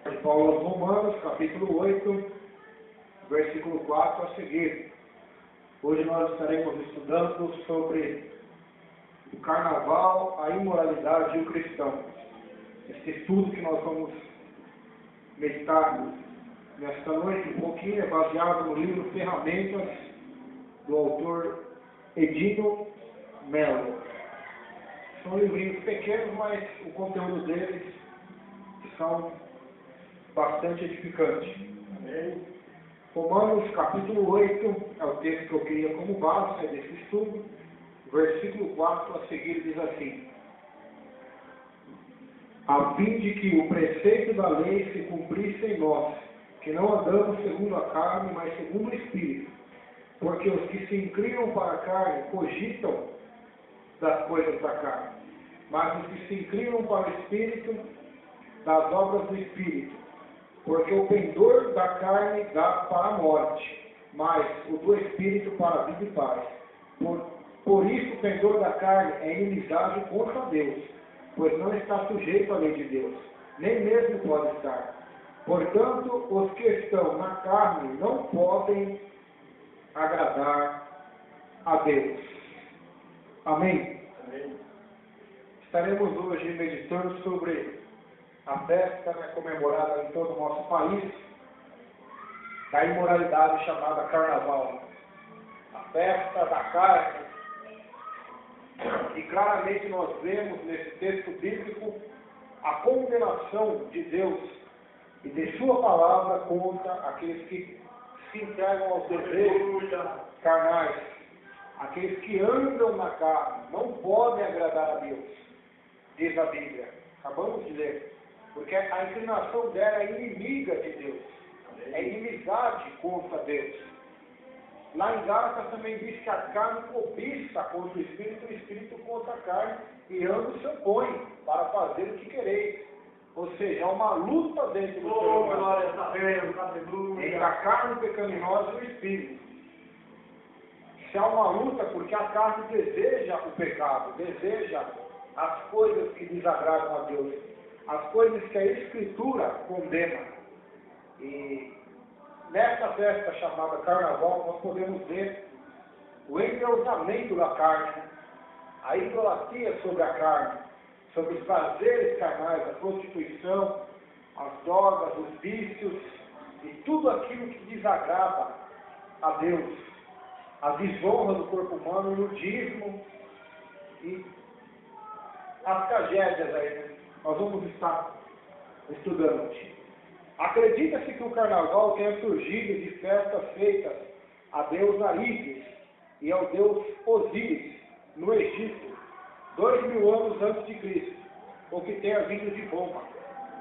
De Paulo aos Romanos, capítulo 8, versículo 4 a seguir. Hoje nós estaremos estudando sobre o carnaval, a imoralidade e o cristão. Este estudo que nós vamos meditar nesta noite um pouquinho é baseado no livro Ferramentas, do autor Edino Mello. São livrinhos pequenos, mas o conteúdo deles são bastante edificante. Romanos capítulo 8 é o texto que eu queria como base desse estudo. Versículo 4 a seguir diz assim: a fim de que o preceito da lei se cumprisse em nós, que não andamos segundo a carne, mas segundo o Espírito. Porque os que se inclinam para a carne cogitam das coisas da carne, mas os que se inclinam para o Espírito, das obras do Espírito. Porque o pendor da carne dá para a morte, mas o do Espírito para a vida e paz. Por isso o pendor da carne é inimizade contra Deus, pois não está sujeito à lei de Deus, nem mesmo pode estar. Portanto, os que estão na carne não podem agradar a Deus. Amém? Amém. Estaremos hoje meditando sobre a festa comemorada em todo o nosso país, da imoralidade chamada Carnaval. A festa da carne. E claramente nós vemos nesse texto bíblico a condenação de Deus e de sua palavra contra aqueles que se entregam aos desejos carnais, aqueles que andam na carne, não podem agradar a Deus, diz a Bíblia. Acabamos de ler. Porque a inclinação dela é inimiga de Deus, é inimizade contra Deus. Lá em Gálatas também diz que a carne cobiça contra o Espírito contra a carne, e ambos se opõem para fazer o que quereis. Ou seja, há uma luta dentro do ser humano, entre a carne pecaminosa e o Espírito. Se há uma luta porque a carne deseja o pecado, deseja as coisas que desagradam a Deus, as coisas que a Escritura condena. E nesta festa chamada Carnaval, nós podemos ver o endeusamento da carne, a idolatria sobre a carne, sobre os prazeres carnais, a prostituição, as drogas, os vícios e tudo aquilo que desagrada a Deus, a desonra do corpo humano, o ludismo e as tragédias aí, né? Nós vamos estar estudando hoje. Acredita-se que o carnaval tenha surgido de festas feitas a deusa Ísis e ao deus Osíris, no Egito, 2000 anos antes de Cristo, ou que tenha vindo de Roma.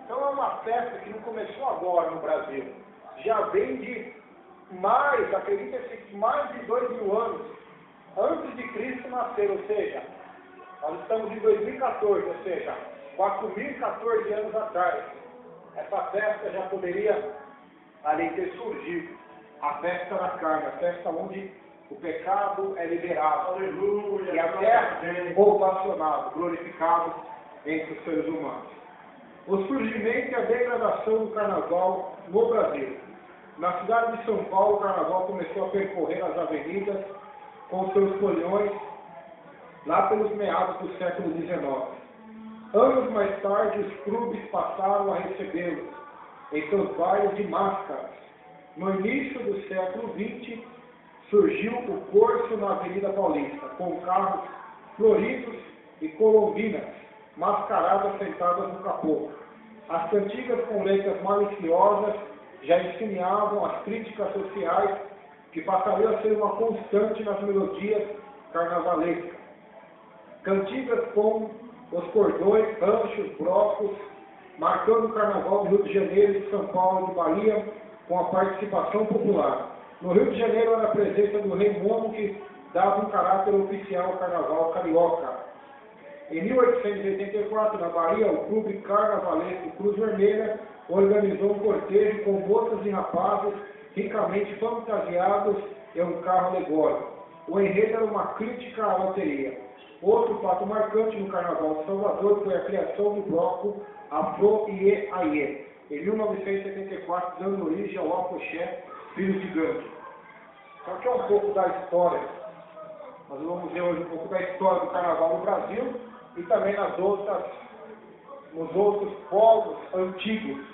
Então é uma festa que não começou agora no Brasil, já vem de mais, acredita-se que mais de 2000 anos antes de Cristo nascer, ou seja, nós estamos em 2014, ou seja, 4.014 anos atrás. Essa festa já poderia ali ter surgido. A festa da carne, a festa onde o pecado é liberado. Aleluia, e até ovacionado, glorificado entre os seres humanos. O surgimento e a degradação do carnaval no Brasil. Na cidade de São Paulo, o carnaval começou a percorrer as avenidas com seus folhões lá pelos meados do século XIX. Anos mais tarde, os clubes passaram a recebê-los em seus bailes de máscaras. No início do século XX, surgiu o Corso na Avenida Paulista, com carros floridos e colombinas, mascaradas sentadas no capô. As cantigas com letras maliciosas já insinuavam as críticas sociais que passariam a ser uma constante nas melodias carnavalescas. Cantigas com os cordões, ranchos, blocos, marcando o carnaval do Rio de Janeiro, de São Paulo e de Bahia, com a participação popular. No Rio de Janeiro era a presença do rei Momo, que dava um caráter oficial ao carnaval carioca. Em 1884, na Bahia, o clube carnavalesco Cruz Vermelha organizou um cortejo com moças e rapazes ricamente fantasiados em um carro alegórico. O enredo era uma crítica à loteria. Outro fato marcante no Carnaval de Salvador foi a criação do bloco Afro Iê Aie, em 1974, dando origem ao Afoxé, filho de Gandhi. Então aqui é um pouco da história. Nós vamos ver hoje um pouco da história do carnaval no Brasil e também nos outros povos antigos.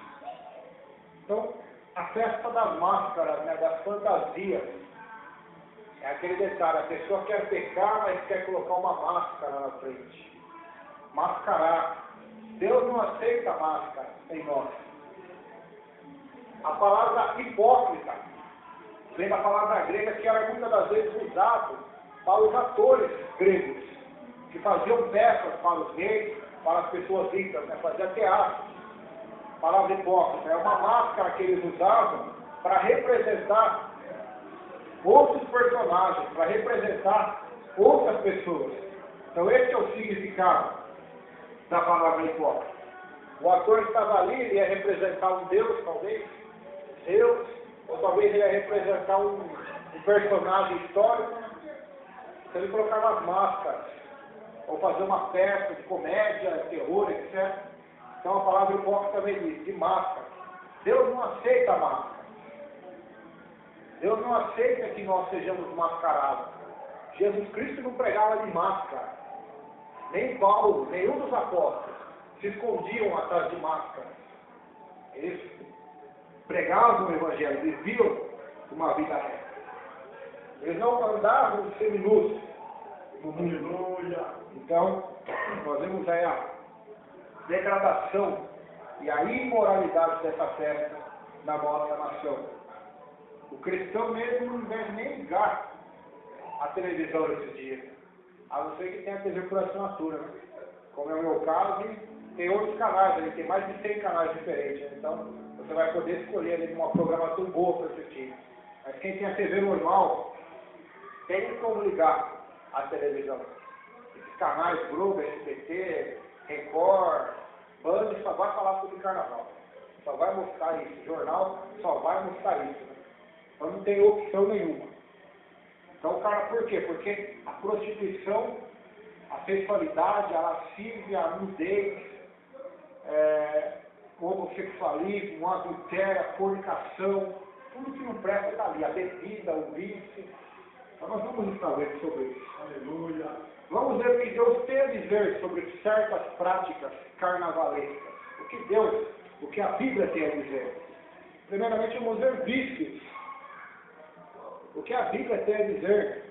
Então, a festa das máscaras, né, das fantasias, é aquele detalhe, a pessoa quer pecar, mas quer colocar uma máscara na frente. Mascarar. Deus não aceita máscara em nós. A palavra hipócrita vem da palavra grega que era muitas das vezes usado para os atores gregos, que faziam peças para os reis, para as pessoas ricas, né? Fazia teatro. A palavra hipócrita é uma máscara que eles usavam para representar outros personagens, para representar outras pessoas. Então esse é o significado da palavra hipócrita. O ator estava ali, ele ia representar um Deus, talvez, ou talvez ele ia representar um personagem histórico. Então ele colocava as máscaras, ou fazer uma peça de comédia, terror, etc. Então a palavra hipócrita vem disso, de máscara. Deus não aceita a máscara. Deus não aceita que nós sejamos mascarados. Jesus Cristo não pregava de máscara. Nem Paulo, nenhum dos apóstolos se escondiam atrás de máscara. Eles pregavam o Evangelho, viviam uma vida reta. Eles não andavam de seminus no mundo. Então, nós vemos aí a degradação e a imoralidade dessa festa na nossa nação. O cristão mesmo não deve nem ligar a televisão nesses dias, a não ser que tenha TV por assinatura, né? Como é o meu caso, e tem outros canais, ali, tem mais de 100 canais diferentes, né? Então você vai poder escolher ali uma programação boa para assistir. Mas quem tem a TV normal, tem como ligar a televisão. Esses canais, Globo, SBT, Record, Band, só vai falar sobre carnaval. Só vai mostrar isso. Jornal só vai mostrar isso. Né? Então não tem opção nenhuma. Então, cara, por quê? Porque a prostituição, a sexualidade, a lascívia, a nudez, o homossexualismo, a adultério, a fornicação, tudo que não presta está ali. A bebida, o vício. Então nós vamos estar vendo sobre isso. Aleluia. Vamos ver o que Deus tem a dizer sobre certas práticas carnavalescas. O que a Bíblia tem a dizer. Primeiramente, vamos ver vícios. O que a Bíblia tem a dizer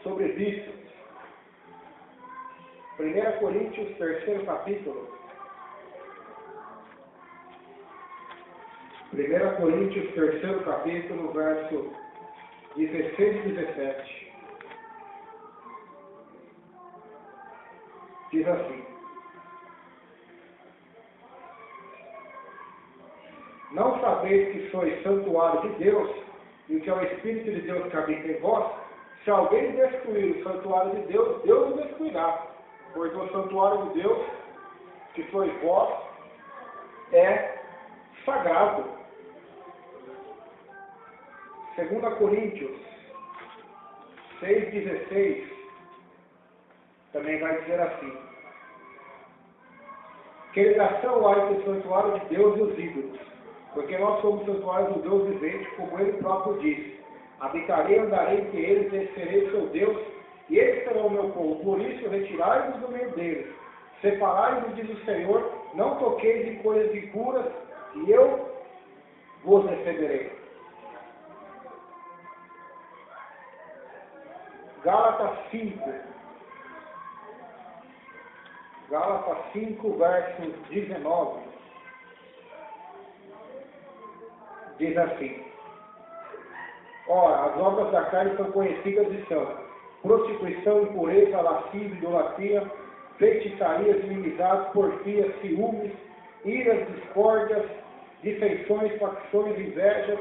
sobre vícios. 1 Coríntios, 3º capítulo. 1 Coríntios, 3º capítulo, verso 16 e 17. Diz assim: não sabeis que sois santuário de Deus, e que é o Espírito de Deus que habita em vós? Se alguém destruir o santuário de Deus, Deus o destruirá. Porque o santuário de Deus, que sois vós, é sagrado. 2 Coríntios 6,16 também vai dizer assim: que ligação há entre o santuário de Deus e os ídolos? Porque nós somos santuários do Deus vivente, como ele próprio disse: habitarei, andarei entre eles, e serei seu Deus, e eles serão o meu povo. Por isso, retirai-vos do meio deles, separai-vos, diz o Senhor, não toqueis em coisas impuras, e eu vos receberei. Gálatas 5. Gálatas 5, verso 19. Diz assim: ora, as obras da carne são conhecidas e são prostituição, impureza, lascívia, idolatria, feitiçarias, inimizades, porfias, ciúmes, iras, discórdias, dissensões, facções, invejas,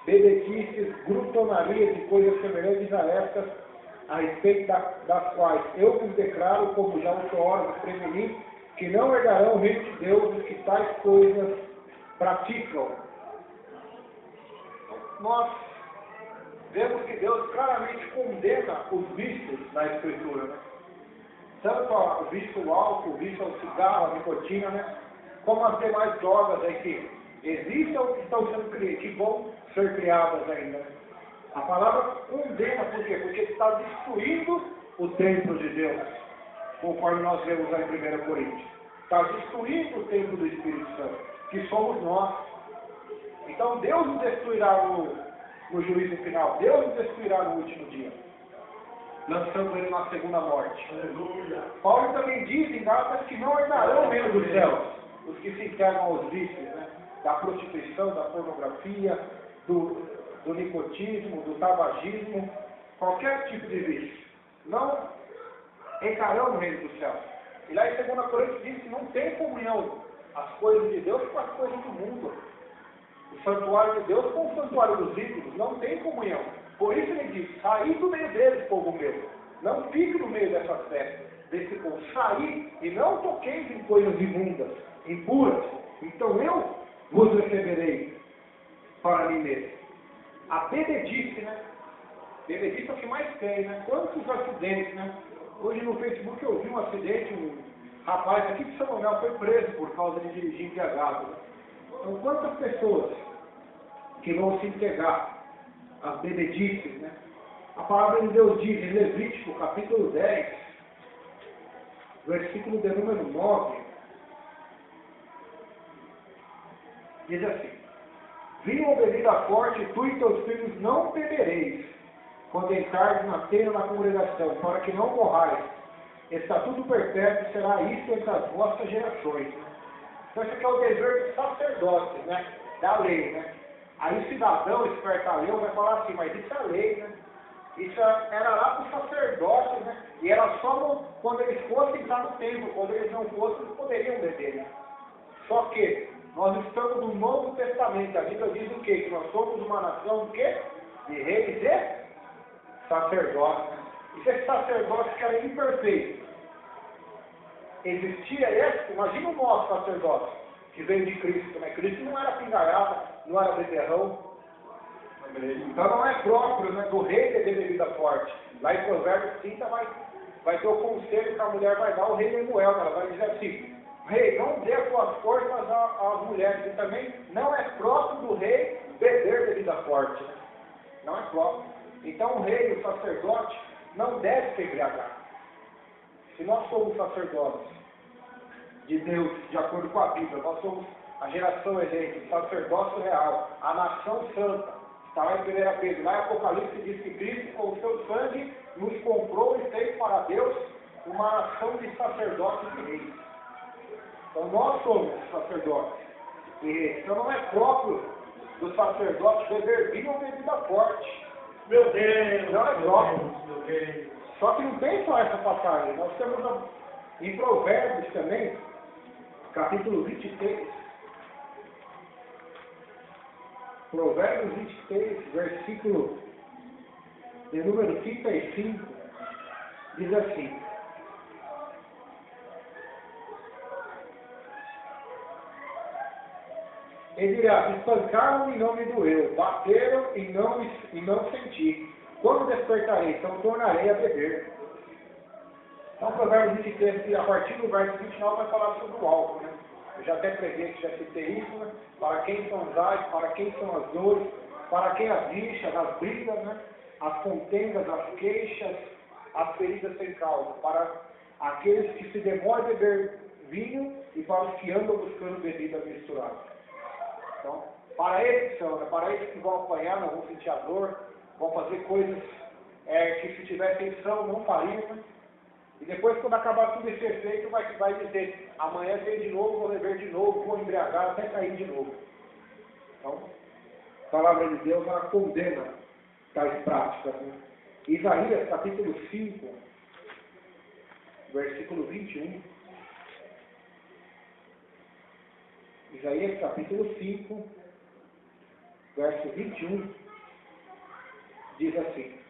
bebedices, glutonarias e coisas semelhantes a estas, a respeito das quais eu vos declaro, como já outrora vos preveni, que não herdarão o reino de Deus os que tais coisas praticam. Nós vemos que Deus claramente condena os vícios na Escritura, né? Tanto o vício ao álcool, o vício ao cigarro, à nicotina, né? como as demais drogas aí que existem ou que estão sendo criadas, que vão ser criadas ainda. Né? A palavra condena, por quê? Porque está destruindo o templo de Deus, conforme nós vemos lá em 1 Coríntios. Está destruindo o templo do Espírito Santo, que somos nós. Então Deus nos destruirá no juízo final. Deus nos destruirá no último dia, lançando ele na segunda morte. Aleluia. Paulo também diz em Gálatas que não herdarão o reino dos céus os que se entregam aos vícios, né? Da prostituição, da pornografia, do nicotismo, do tabagismo, qualquer tipo de vício. Não entrarão no reino dos céus. E lá em 2 Coríntios diz que não tem comunhão as coisas de Deus com as coisas do mundo. O santuário de Deus com o santuário dos ídolos não tem comunhão. Por isso ele diz, saí do meio deles, povo meu. Não fique no meio dessas festas, desse povo. Saí e não toqueis em coisas imundas, impuras. Então eu vos receberei para mim mesmo. A bebedice, né? Bebedice é o que mais tem, né? Quantos acidentes, né? Hoje no Facebook eu vi um acidente, um rapaz aqui de São Manuel foi preso por causa de dirigir embriagado. Né? Então quantas pessoas que vão se entregar às bebedices, né? A palavra de Deus diz em Levítico, capítulo 10, versículo de número 9, diz assim: vinho ou bebida forte, tu e teus filhos não bebereis, quando entrares na cena na congregação, para que não morrais. Estatuto perpétuo será isso entre as vossas gerações. Então esse aqui é o dever dos sacerdotes, né? Da lei, né? Aí o cidadão espertalhão vai falar assim, mas isso é lei, né? Isso era lá para os sacerdotes, né? E era só quando eles fossem entrar no templo, quando eles não fossem, eles poderiam beber, né? Só que nós estamos no Novo Testamento, a Bíblia diz o quê? Que nós somos uma nação do quê? De reis e sacerdotes. Né? E se esses sacerdotes que eram imperfeitos, existia esse, imagina o nosso sacerdote, que veio de Cristo, né? Cristo não era pingarada, não era beberrão. Então não é próprio, né, do rei ter bebida forte. Lá em Provérbios 30 vai ter o conselho que a mulher vai dar ao rei Lemuel. Ela vai dizer assim, rei, não dê as suas forças às mulheres. E também não é próprio do rei beber bebida forte. Né? Não é próprio. Então o rei, o sacerdote, não deve se embriagar. Se nós somos sacerdotes de Deus, de acordo com a Bíblia, nós somos a geração eleita, o sacerdócio real, a nação santa. Está lá em 1 Pedro, lá em Apocalipse diz que Cristo com o seu sangue nos comprou e fez para Deus uma nação de sacerdotes e reis. Então nós somos sacerdotes e reis. Então não é próprio do sacerdote beber vinho ou bebida forte. Meu Deus! Não é próprio. Meu Deus! Só que não tem só essa passagem. Nós temos em Provérbios também, capítulo 23. Provérbios 23, versículo de número 35, diz assim: ele dirá, espancaram e não me doeu, bateram e não senti. Quando despertarei, então tornarei a beber. Então, Provérbios 23, a partir do verso 29, vai falar sobre o álcool, né? Eu já até preguei que já citei isso, né? Para quem são os ais, para quem são as dores, para quem as rixas, as brigas, né? As contendas, as queixas, as feridas sem causa, para aqueles que se demoram a beber vinho e para os que andam buscando bebida misturada. Então, para eles que são, né? Para eles que vão apanhar, não vão sentir a dor, vão fazer coisas que se tivessem são, não fariam, né? E depois, quando acabar tudo esse efeito, vai dizer, amanhã vem de novo, vou beber de novo, vou embriagar até cair de novo. Então, a palavra de Deus, ela condena tais práticas. Né? Isaías, capítulo 5, versículo 21. Isaías, capítulo 5, verso 21, diz assim: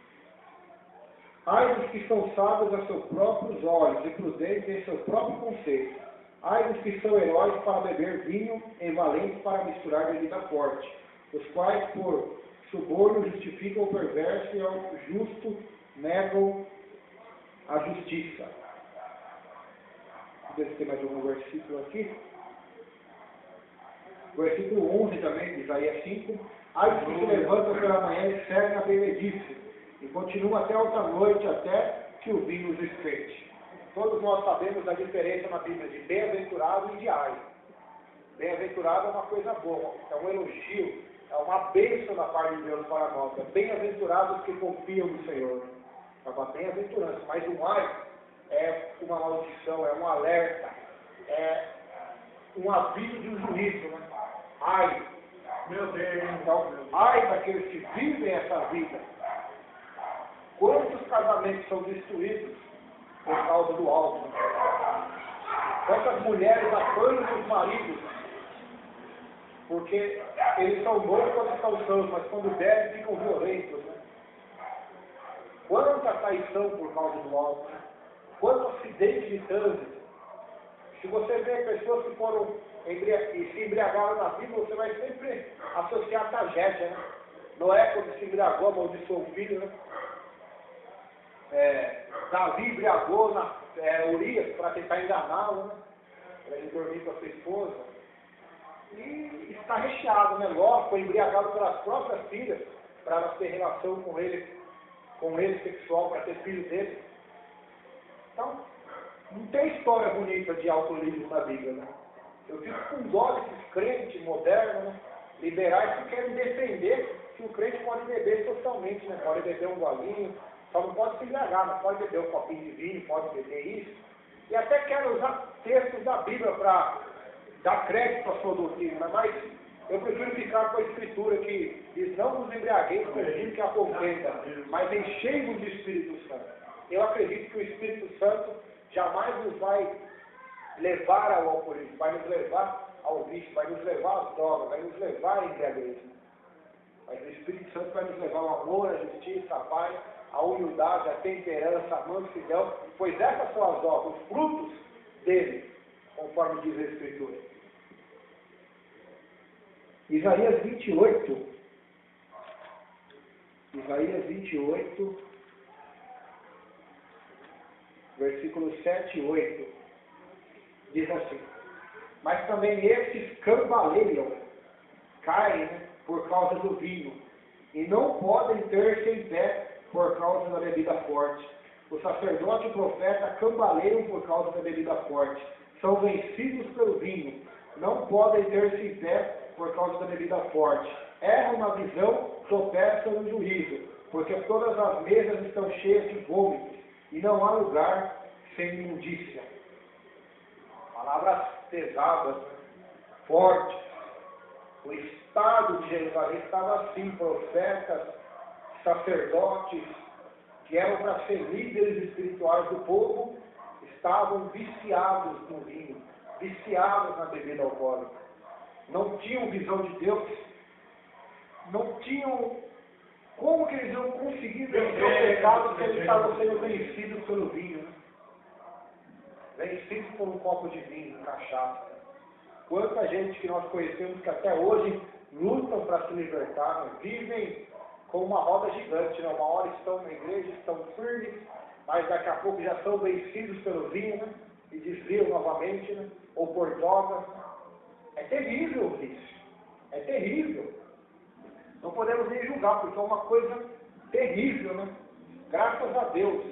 ai dos que são sábios a seus próprios olhos e prudentes em seu próprio conceito. Ai dos que são heróis para beber vinho e valentes para misturar bebida forte, os quais por suborno justificam o perverso e ao justo negam a justiça. Deixa eu ver se tem mais algum versículo aqui. Versículo 11 também, de Isaías 5. Ai dos que se levantam pela manhã e servem a bebedice, e continuam até alta noite, até que o vinho os desperte. Todos nós sabemos a diferença na Bíblia de bem-aventurado e de ai. Bem-aventurado é uma coisa boa, é um elogio, é uma bênção da parte de Deus para nós. É bem-aventurados que confiam no Senhor. É uma bem-aventurança, mas um ai é uma maldição, é um alerta, é um aviso de um juízo, né? Ai, meu Deus, então, ai daqueles que vivem essa vida. Quantos casamentos são destruídos por causa do álcool? Quantas mulheres apanham os maridos? Porque eles são bons quando estão sãos, mas quando bebem ficam violentos, né? Quanta traição por causa do álcool, né? Quanto acidente de trânsito. Se você vê pessoas que foram e se embriagaram na vida, você vai sempre associar a tragédia, né? Noé, quando se embriagou, amaldiçoou o filho, né? Davi embriagou Urias para tentar enganá-lo, né? Para ele dormir com a sua esposa. E está recheado, né? Ló foi embriagado pelas próprias filhas para elas ter relação com ele sexual, para ter filho dele. Então, não tem história bonita de alcoolismo na Bíblia, né? Eu fico com dó desses crentes modernos, né? Liberais que querem defender que o crente pode beber socialmente, né? Pode beber um golinho, só não pode se embriagar, mas pode beber um copinho de vinho, pode beber isso. E até quero usar textos da Bíblia para dar crédito à sua doutrina, mas eu prefiro ficar com a Escritura que diz: não vos embriagueis com o vinho que a contenda, mas enchei-vos do Espírito Santo. Eu acredito que o Espírito Santo jamais nos vai levar ao alcoolismo, vai nos levar ao vício, vai nos levar às drogas, vai nos levar à embriaguez. Mas o Espírito Santo vai nos levar ao amor, à justiça, à paz, à humildade, à temperança, à mansidão, pois essas são as obras, os frutos dele, conforme diz a Escritura. Isaías 28, versículos 7 e 8, diz assim: mas também estes cambaleiam, caem, né, por causa do vinho, e não podem ter-se em pé por causa da bebida forte. O sacerdote e o profeta cambaleiam por causa da bebida forte, são vencidos pelo vinho, não podem ter-se em pé por causa da bebida forte. Erram na visão, tropeçam no juízo, porque todas as mesas estão cheias de vômitos, e não há lugar sem imundícia. Palavras pesadas, fortes. O estado de Jerusalém estava assim: profetas, sacerdotes, que eram para ser líderes espirituais do povo, estavam viciados no vinho, viciados na bebida alcoólica. Não tinham visão de Deus, não tinham como que eles iam conseguir vencer o pecado se eles estavam sendo vencidos pelo vinho, né? Vencidos por um copo de vinho, cachaça. Quanta gente que nós conhecemos que até hoje lutam para se libertar, né? Vivem com uma roda gigante, né? Uma hora estão na igreja, estão firmes, mas daqui a pouco já são vencidos pelo vinho, né? E desviam novamente, né? Ou por drogas. É terrível o vício. É terrível. Não podemos nem julgar, porque é uma coisa terrível, né? Graças a Deus,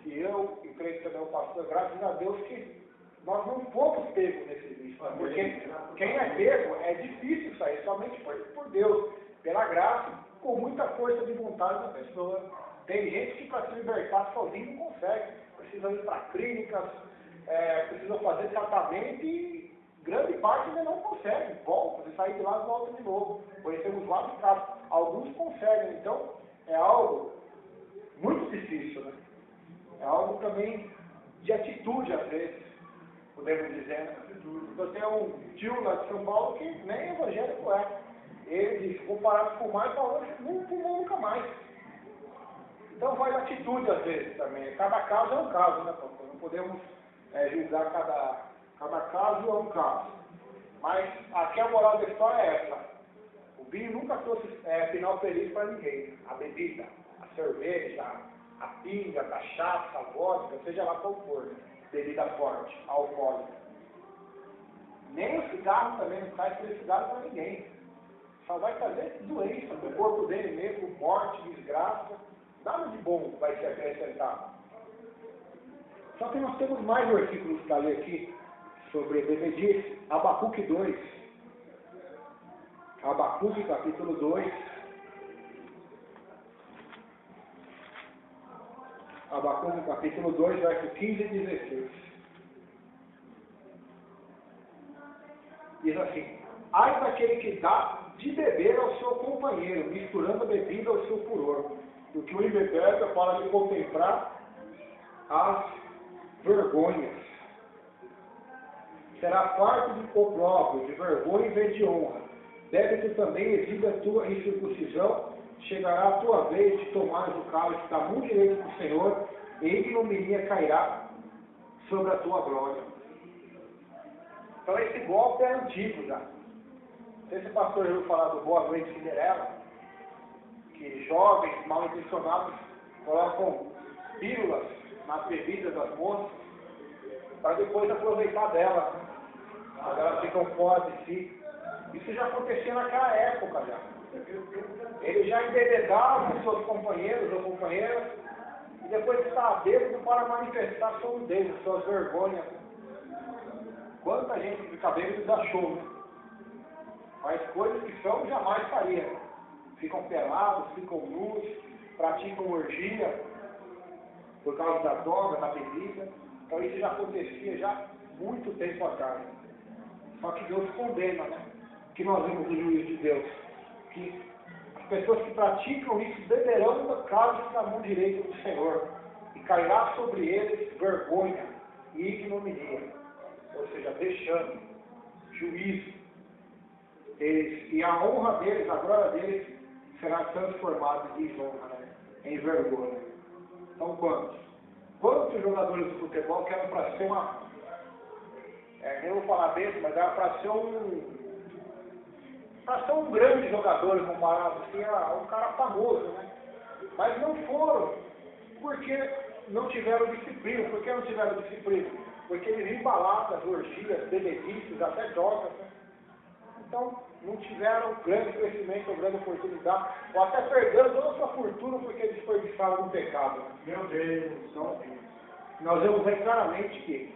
que eu, e creio que também o pastor, graças a Deus que nós não fomos pegos nesse vício. Porque quem é pego é difícil sair, somente por Deus, pela graça, com muita força de vontade da pessoa. Tem gente que para se libertar sozinho não consegue. Precisa ir para clínicas, precisa fazer tratamento e grande parte ainda não consegue. Volta, se sair de lá, volta de novo. Conhecemos vários casos. Alguns conseguem, então é algo muito difícil, né? É algo também de atitude, às vezes, podemos dizer. Né? Eu tenho um tio lá de São Paulo que nem evangélico é. Ele disse: vou parar de fumar, e falou: não fumou nunca mais. Então vai de atitude, às vezes, também. Cada caso é um caso, né, pastor? Não podemos julgar cada caso é um caso. Mas aqui a moral da história é essa: o vinho nunca trouxe final feliz para ninguém. A bebida, a cerveja, a pinga, a cachaça, a vodka, seja lá qual for, bebida forte, alcoólica. Nem o cigarro também não traz felicidade para ninguém. Só vai trazer doença do corpo dele mesmo, morte, desgraça. Nada de bom vai ser acrescentado. Só que nós temos mais versículos para ler aqui sobre obediência. Abacuque 2. Abacuque capítulo 2. Abacuque capítulo 2, verso 15 e 16. Diz assim: ai daquele que dá de beber ao seu companheiro, misturando a bebida ao seu furor, porque o embebeda para lhe contemplar as vergonhas. Será farto de opróbrio, de vergonha e vez de honra. Deve-te também exibir a tua incircuncisão, chegará a tua vez de tomares o cálice da mão direita do Senhor, e ignominia cairá sobre a tua glória. Então esse golpe é antigo já. Não sei se o pastor já ouviu falar do Boa Noite Cinderela, que jovens mal intencionados colocam pílulas nas bebidas das moças para depois aproveitar delas, né? Quando elas ficam fora de si. Isso já acontecia naquela época já. Eles já embebedavam seus companheiros ou companheiras e depois estavam bêbados para manifestar sobre deles, suas vergonhas. Quanta gente fica bêbado dá show, né? Faz coisas que são jamais faria. Ficam pelados, ficam nus, praticam orgia por causa da droga, da bebida. Então isso já acontecia já muito tempo atrás. Só que Deus condena, né? Que nós vemos o juízo de Deus. Que as pessoas que praticam isso beberão da cálice da mão direita do Senhor. E cairá sobre eles vergonha e ignominia. Ou seja, vexame, juízo. E a honra deles, a glória deles, será transformada em desonra, né? Em vergonha. Então quantos? Quantos jogadores de futebol querem para ser uma... eu vou falar desse, mas era para ser um grande jogador, comparado assim, um cara famoso, né? Mas não foram, porque não tiveram disciplina. Por que não tiveram disciplina? Porque eles viram baladas, orgias, benefícios, até drogas, né? Então, não tiveram grande crescimento ou grande oportunidade, ou até perderam toda a sua fortuna porque desperdiçaram no pecado. Meu Deus! Então, nós vemos ver claramente que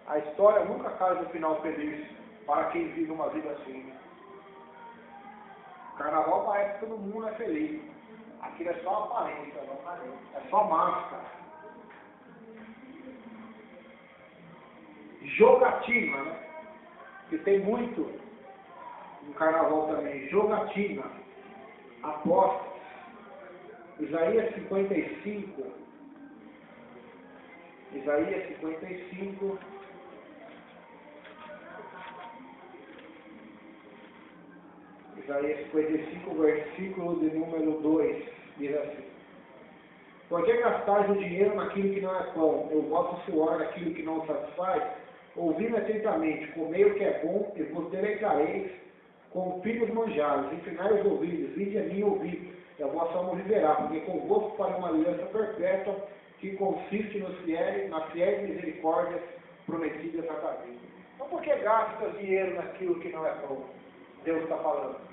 a história nunca traz um final feliz para quem vive uma vida assim. O carnaval parece que todo mundo é feliz. Aquilo é só aparência, é só máscara. Jogatina, né? Que tem muito no carnaval também. Jogatina, apostas. Isaías 55. Isaías 55. Isaías 55, versículo de número 2, diz assim: por que gastais o dinheiro naquilo que não é pão, o vosso suor naquilo que não satisfaz? Ouvi-me atentamente, comei o que é bom, e vos deleitareis com finos manjares, inclinai os ouvidos, vinde a mim ouvir, e a vossa alma viverá, porque convosco farei uma aliança perpétua, que consiste nas fiéis misericórdias prometidas a Davi. Então por que gasta dinheiro naquilo que não é pão? Deus está falando.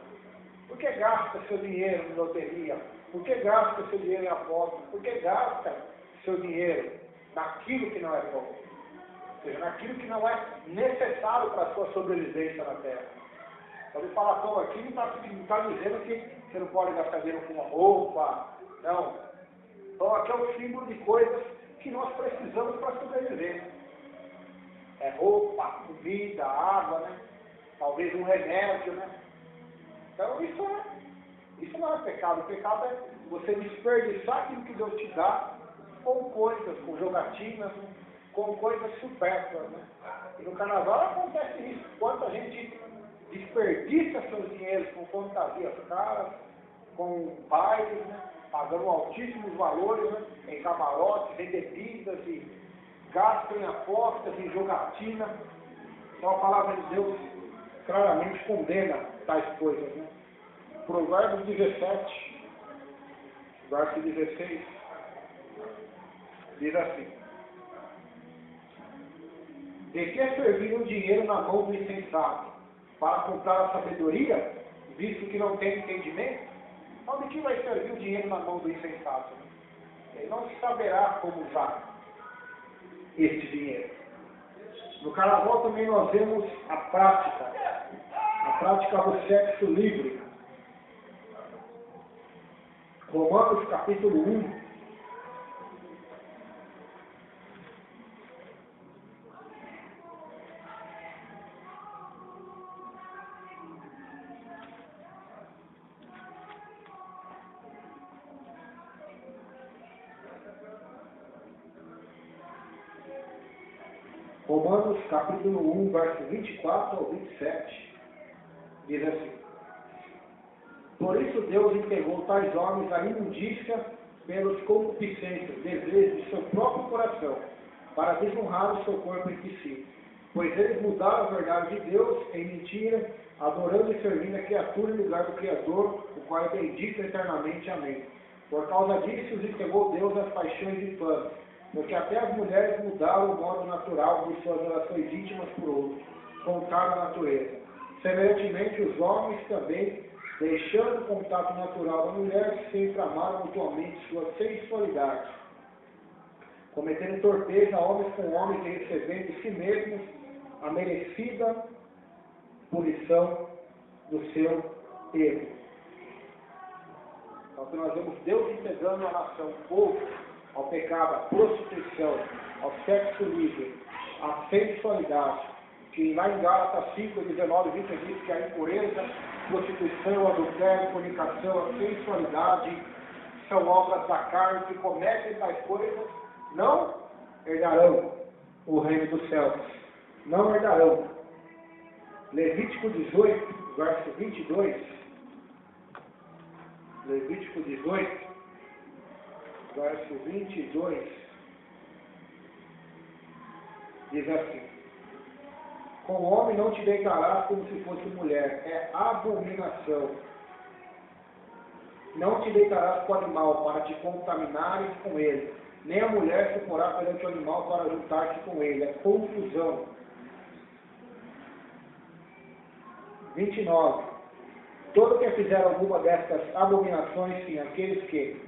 Por que gasta seu dinheiro em loteria? Por que gasta seu dinheiro em aposta? Por que gasta seu dinheiro naquilo que não é bom? Ou seja, naquilo que não é necessário para a sua sobrevivência na Terra. Quando ele fala pão aqui, não está dizendo que você não pode gastar dinheiro com uma roupa. Não. Então aqui é um símbolo de coisas que nós precisamos para sobreviver. É roupa, comida, água, né? Talvez um remédio, né? Então isso não é pecado. O pecado é você desperdiçar aquilo que Deus te dá com coisas, com jogatinas, com coisas supérfluas, né? E no carnaval acontece isso. Quanta gente desperdiça seus dinheiros com fantasias caras, com bailes, né? Pagando altíssimos valores, né? Em camarotes, em bebidas, e gastam em apostas, em jogatina. Então a palavra de Deus claramente condena tais coisas, né? Provérbios 17, verso 16, diz assim: De que serviria o dinheiro na mão do insensato? Para comprar a sabedoria, visto que não tem entendimento? Então, de que vai servir o dinheiro na mão do insensato? Ele não saberá como usar este dinheiro. No carnaval também nós vemos a prática do sexo livre. Romanos capítulo 1. Romanos capítulo 1, verso 24 ao 27, diz assim: Por isso Deus entregou tais homens à imundícia pelos concupiscêncios, desejos de seu próprio coração, para desonrar o seu corpo entre si. Pois eles mudaram a verdade de Deus em mentira, adorando e servindo a criatura em lugar do Criador, o qual é bendito eternamente. Amém. Por causa disso, os entregou Deus às paixões infames, porque até as mulheres mudaram o modo natural de suas relações íntimas por outros, contrário à natureza. Semelhantemente, os homens também, deixando o contato natural da mulher, sempre amaram mutuamente sua sensualidade, cometendo torpeza homens com homens e recebendo de si mesmos a merecida punição do seu erro. Então, nós vemos Deus entregando a nação, o povo, ao pecado, à prostituição, ao sexo livre, à sensualidade, que lá em Gálatas 5, 19, 20 diz que a impureza, prostituição, adultério, fornicação, a sensualidade são obras da carne, que cometem tais coisas, não herdarão o reino dos céus. Não herdarão. Levítico 18, verso 22. Levítico 18, verso 22, diz assim: Com o homem não te deitarás como se fosse mulher, é abominação. Não te deitarás com o animal para te contaminares com ele, nem a mulher se porá perante o animal para juntar-se com ele, é confusão. 29. Todo que fizer alguma destas abominações, sim, aqueles que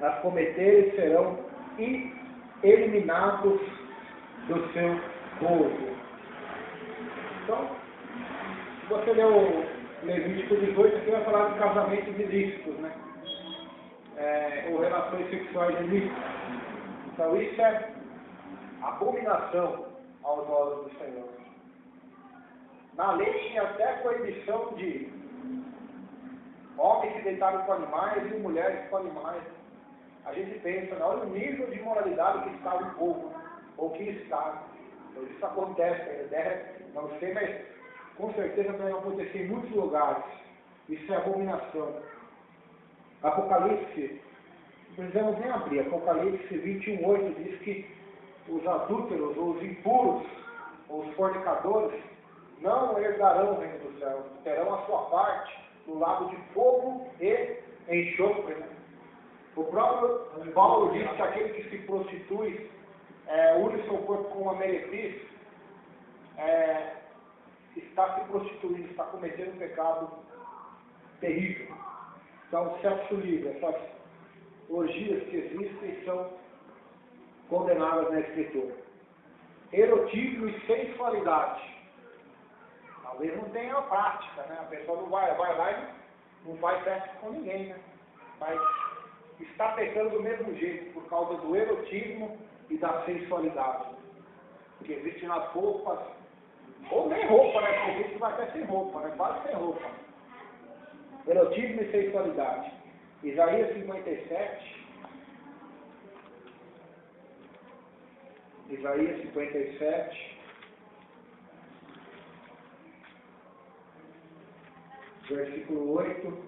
as cometerem serão eliminados do seu povo. Então, se você ler o Levítico 18, aqui vai falar de casamentos ilícitos, né? Ou relações sexuais ilícitas. Então, isso é abominação aos olhos do Senhor. Na lei tinha até proibição de homens se deitarem com animais e mulheres com animais. A gente pensa, olha o nível de moralidade que está o povo, ou que está. Então, isso acontece, não sei, mas com certeza vai acontecer em muitos lugares. Isso é abominação. Apocalipse, não precisamos nem abrir, Apocalipse 21:8 diz que os adúlteros, ou os impuros, ou os fornicadores, não herdarão o reino dos céus, terão a sua parte no lago de fogo e enxofre. O próprio Paulo diz que aquele que se prostitui, une seu corpo com uma meretriz, está se prostituindo, está cometendo um pecado terrível. Então, o sexo livre, essas orgias que existem são condenadas na Escritura. Erotismo e sensualidade. Talvez não tenha a prática, né? A pessoa não vai lá e não faz sexo com ninguém, né? Mas está pecando do mesmo jeito, por causa do erotismo e da sensualidade. Que existe nas roupas, ou nem roupa, né? Porque existe vai até sem roupa, né? Quase sem roupa. Erotismo e sensualidade. Isaías 57. Isaías 57. Versículo 8.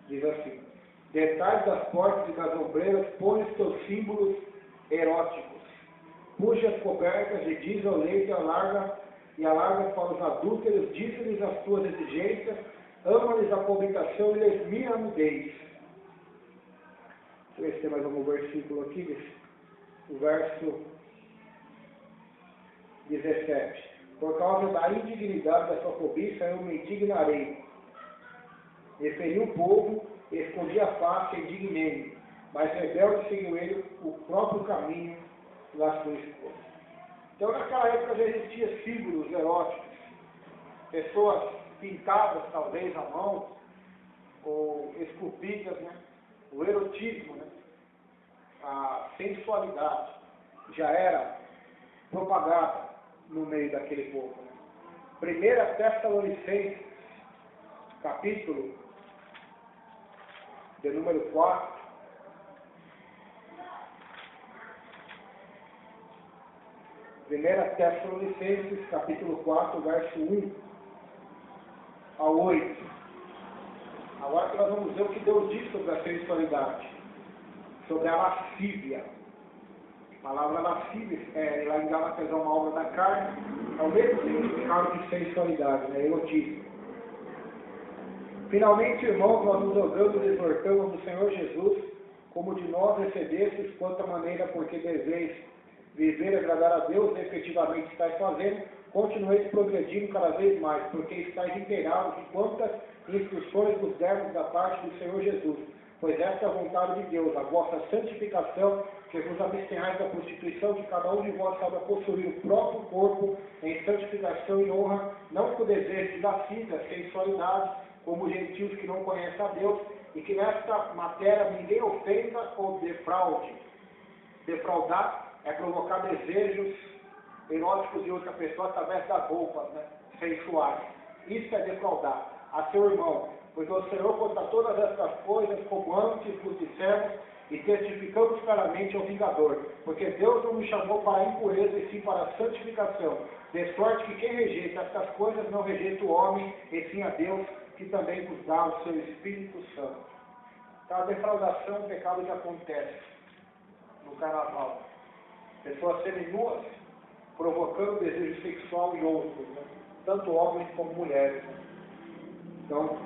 Diz assim: Detrás das portas e das ombreiras põe os teus símbolos eróticos. Puxa as cobertas e diz ao leito e alarga para os adúlteros, diz-lhes as tuas exigências, ama-lhes a coabitação e lhes mira a nudez. Deixa eu ver se tem mais algum versículo aqui, o verso 17. Por causa da indignidade da sua cobiça, eu me indignarei. Referi o povo, escondi a face e indignei-me, mas rebelde seguiu ele o próprio caminho da sua esposa. Então, naquela época já existiam símbolos eróticos, pessoas pintadas, talvez, à mão, ou esculpidas, né? O erotismo, né? A sensualidade já era propagada no meio daquele povo. Né? 1 Tessalonicenses, capítulo de número 4, Primeira Tessalonicenses, capítulo 4, verso 1 ao 8. Agora que nós vamos ver o que Deus diz sobre a sensualidade, sobre a lascívia. A palavra lascívia, lá em Gálatas é uma obra da carne, é o mesmo significado de sensualidade, né? Erotismo. Finalmente, irmãos, nós nos rogamos e exortamos do Senhor Jesus, como de nós recebestes, quanto a maneira porque deveis viver e agradar a Deus, e efetivamente estáis fazendo, continueis progredindo cada vez mais, porque estáis inteirados de quantas instruções vos demos da parte do Senhor Jesus. Pois esta é a vontade de Deus, a vossa santificação, que vos abstenhais da prostituição, que cada um de vós saiba possuir o próprio corpo em santificação e honra, não com desejo de lascívia, sensualidade, como gentios que não conhecem a Deus, e que nesta matéria ninguém ofenda ou defraude. Defraudar é provocar desejos eróticos de outra pessoa através das roupas, né, sensuais. Isso é defraudar a seu irmão, pois o Senhor conta todas estas coisas, como antes vos dissemos, e testificamos claramente ao vingador, porque Deus não nos chamou para a impureza, e sim para a santificação, de sorte que quem rejeita estas coisas não rejeita o homem, e sim a Deus, que também vos dá o seu Espírito Santo. Então, a defraudação é um pecado que acontece no carnaval. Pessoas seminuas provocando desejo sexual em outros, né? Tanto homens como mulheres. Né? Então,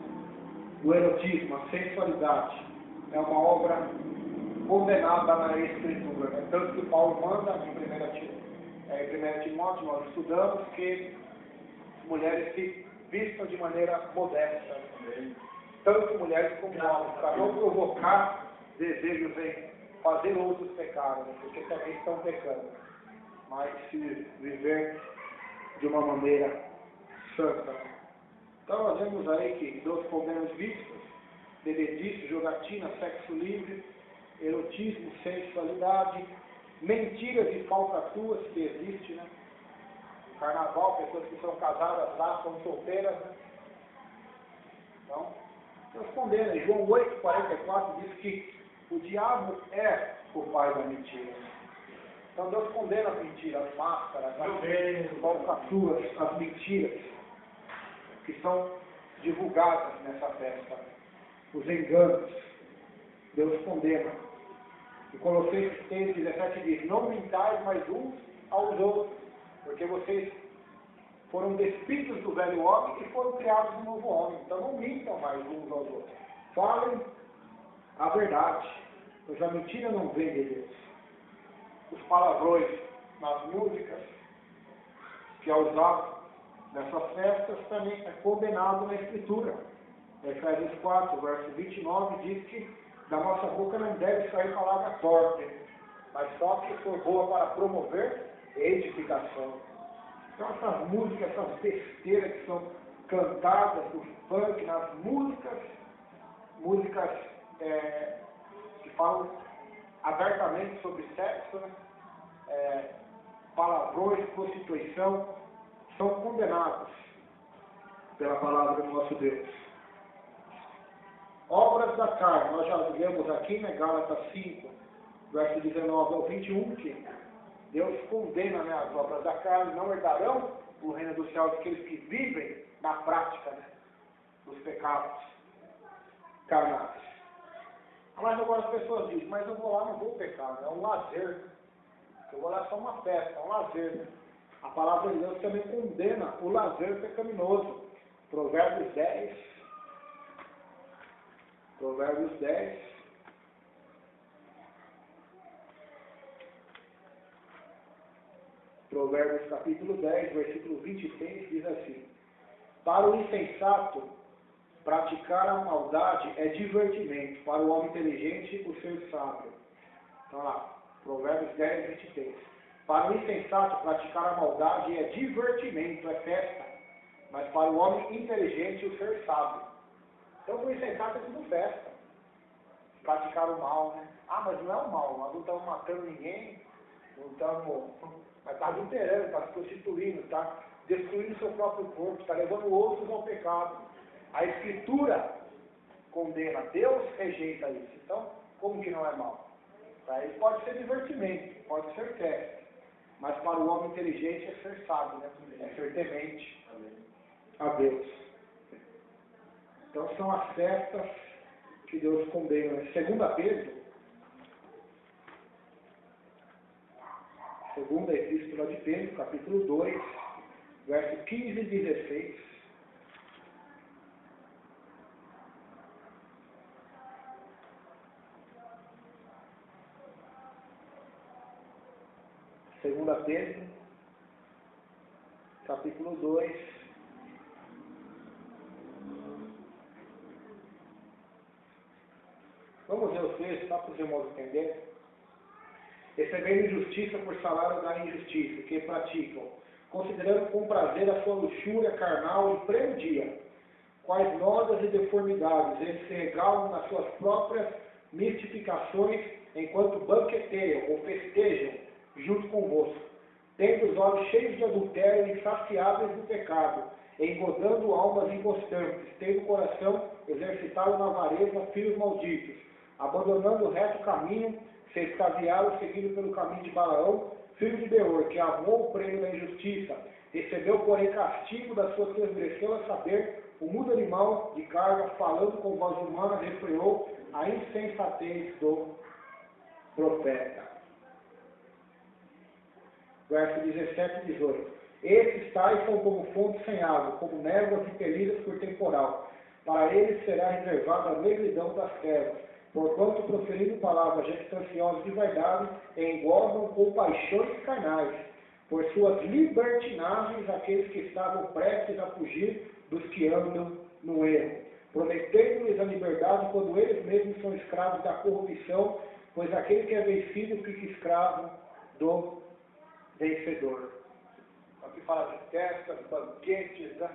o erotismo, a sensualidade, é uma obra condenada na Escritura. Né? Tanto que Paulo manda em 1 Timóteo, nós estudamos que as mulheres se vistam de maneira modesta, né? Tanto mulheres como homens, para não provocar desejos em fazer outros pecados, né? Porque também estão pecando, mas se viver de uma maneira santa. Então nós vemos aí que Deus condena os vícios, bebedice, jogatina, sexo livre, erotismo, sensualidade, mentiras e falcatruas que existem, né? Carnaval, pessoas que são casadas lá, são solteiras, né? Então, Deus condena. Em João 8,44 diz que o diabo é o pai da mentira. Então Deus condena as mentiras, as máscaras, as falcatruas, as mentiras que são divulgadas nessa festa. Os enganos. Deus condena. E Colossenses 3,17 diz: não mintais mais uns aos outros, porque vocês foram despidos do velho homem e foram criados um novo homem. Então não mintam mais uns aos outros. Falem a verdade, pois a mentira não vem de Deus. Os palavrões nas músicas que é usado nessas festas também é condenado na Escritura. Efésios 4, verso 29 diz que da nossa boca não deve sair palavra torta, mas só que for boa para promover edificação. Então essas músicas, essas besteiras que são cantadas no funk, nas músicas que falam abertamente sobre sexo, né? Palavrões, prostituição, são condenados pela palavra do nosso Deus. Obras da carne, nós já vemos aqui, né, Gálatas 5, verso 19 ao 21, que Deus condena, né, as obras da carne, não herdarão o reino dos céus aqueles que vivem na prática, né, dos pecados carnais. Mas agora as pessoas dizem, mas eu vou lá, não vou pecar, é um lazer. Eu vou lá só uma festa, é um lazer. Né? A palavra de Deus também condena o lazer pecaminoso. Provérbios 10, Provérbios capítulo 10, versículo 26, diz assim: para o insensato, praticar a maldade é divertimento, para o homem inteligente, o ser sábio. Então lá, Provérbios 10, 23. Para o insensato, praticar a maldade é divertimento, é festa, mas para o homem inteligente, o ser sábio. Então, para o insensato é tudo festa. Praticar o mal, né? Ah, mas não é o mal, nós não estamos matando ninguém, não estamos... Mas está adulterando, está se prostituindo, está destruindo seu próprio corpo, está levando outros ao pecado. A Escritura condena, Deus rejeita isso. Então, como que não é mal? Para ele pode ser divertimento, pode ser festa, mas para o homem inteligente é ser sábio, né? É ser temente a Deus. Então são as festas que Deus condena. Segunda Pedro, segunda epístola de Pedro, capítulo 2, verso 15 e 16. Segunda Pedro, capítulo 2, vamos ver o texto, só para os irmãos entenderem. Recebendo injustiça por salário da injustiça, que praticam, considerando com prazer a sua luxúria carnal em pleno dia, quais nodas e deformidades eles se regalam nas suas próprias mistificações, enquanto banqueteiam ou festejam junto convosco, tendo os olhos cheios de adultério e insaciáveis do pecado, engodando almas inconstantes, tendo o coração exercitado na avareza, filhos malditos, abandonando o reto caminho, se extasiaram seguindo pelo caminho de Balaão, filho de Beor, que amou o prêmio da injustiça, recebeu, porém, castigo da sua transgressão, a saber, o mudo animal de carga, falando com voz humana, refreou a insensatez do profeta. Verso 17 e 18. Esses tais são como fontes sem água, como névoas impelidas por temporal. Para eles será reservada a negridão das terras, porquanto proferindo palavras jactanciosas de verdade, engordam com paixões carnais, por suas libertinagens aqueles que estavam prestes a fugir dos que andam no erro, prometendo-lhes a liberdade quando eles mesmos são escravos da corrupção, pois aquele que é vencido fica escravo do vencedor. Aqui fala de festas, banquetes, né,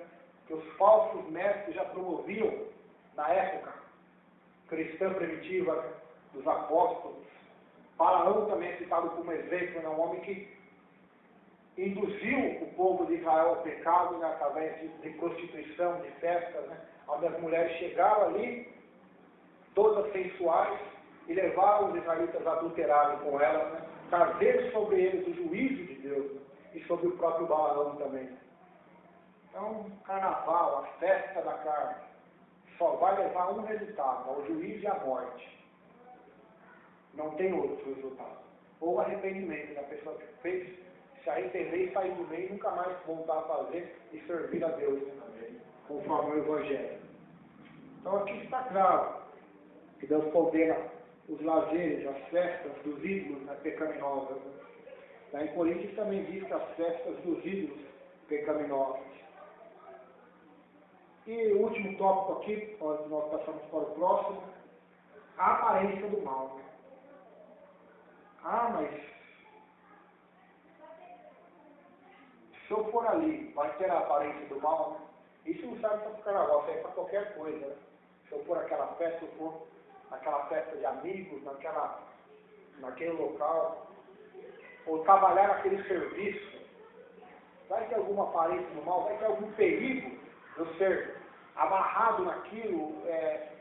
que os falsos mestres já promoviam na época cristã primitiva, né, dos apóstolos. Balaão também é citado como exemplo, né, um homem que induziu o povo de Israel ao pecado, né, através de prostituição, de festas, né, onde as mulheres chegaram ali, todas sensuais, e levaram os israelitas a adulterarem com elas, né, trazer sobre eles o juízo de Deus, né, e sobre o próprio Balaão também. Então, carnaval, a festa da carne, só vai levar um resultado, ao juízo e à morte. Não tem outro resultado. Ou arrependimento, da pessoa que fez, se arrepender e sair do meio, nunca mais voltar a fazer e servir a Deus, né? Conforme o Evangelho. Então aqui está claro que Deus condena os lazeres, as festas dos ídolos, né, pecaminosas. Né? Lá em Coríntios também diz que as festas dos ídolos pecaminosos. E o último tópico aqui, nós passamos para o próximo, a aparência do mal. Né? Ah, mas se eu for ali, vai ter a aparência do mal? Né? Isso não serve só para o carnaval, serve para qualquer coisa. Né? Se eu for aquela festa, se eu for naquela festa de amigos, naquele local, ou trabalhar naquele serviço, vai ter alguma aparência do mal, vai ter algum perigo de eu ser amarrado naquilo,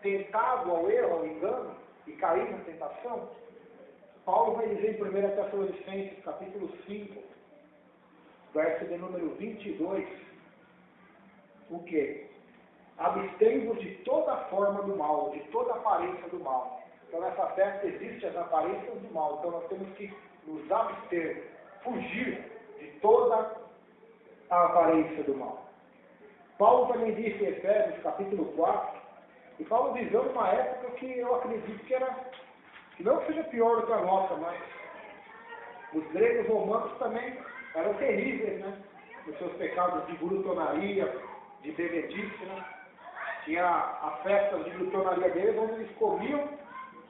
tentado ao erro, ao engano, e cair na tentação? Paulo vai dizer em 1 Tessalonicenses, capítulo 5, verso de número 22, o quê? Abstém-vos de toda forma do mal, de toda aparência do mal. Então nessa festa existem as aparências do mal, então nós temos que nos abster, fugir de toda a aparência do mal. Paulo também disse em Efésios, capítulo 4, e Paulo viveu numa época que eu acredito que não seja pior do que a nossa, mas Os gregos romanos também eram terríveis, né? Os seus pecados de glutonaria, de bebedice, né? Tinha a festa de glutonaria deles, onde eles comiam,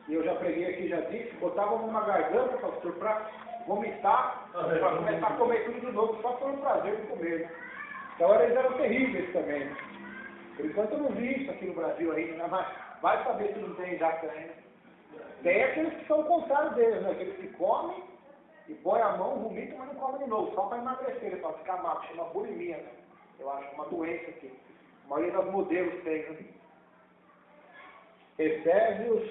e eu já preguei aqui, já disse, botavam numa garganta, pastor, para vomitar, para começar a comer tudo de novo, só pelo prazer de comer. Né? Então eles eram terríveis também. Né? Por enquanto eu não vi isso aqui no Brasil ainda, né? Mas vai saber se não tem já também. Tem aqueles que são o contrário deles, né? Aqueles que comem e põem a mão, vomitam, mas não comem de novo, só para emagrecer, para ficar magro, chama bulimia, né? Eu acho uma doença aqui. A maioria dos modelos tem, né? Efésios,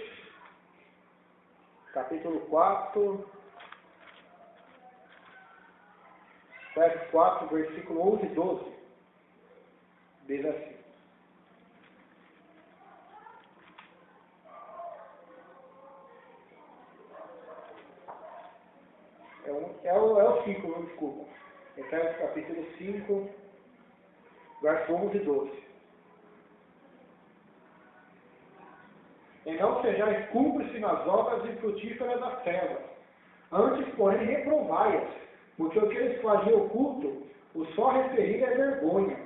capítulo 4, Efésios 4, versículo 11 e 12. Diz assim. É o 5, não desculpa. Efésios capítulo 5, verso 11 e 12. E não sejais cúmplices nas obras infrutíferas das trevas. Antes, porém, reprovai-as, porque o que eles faziam oculto, o só referir é vergonha.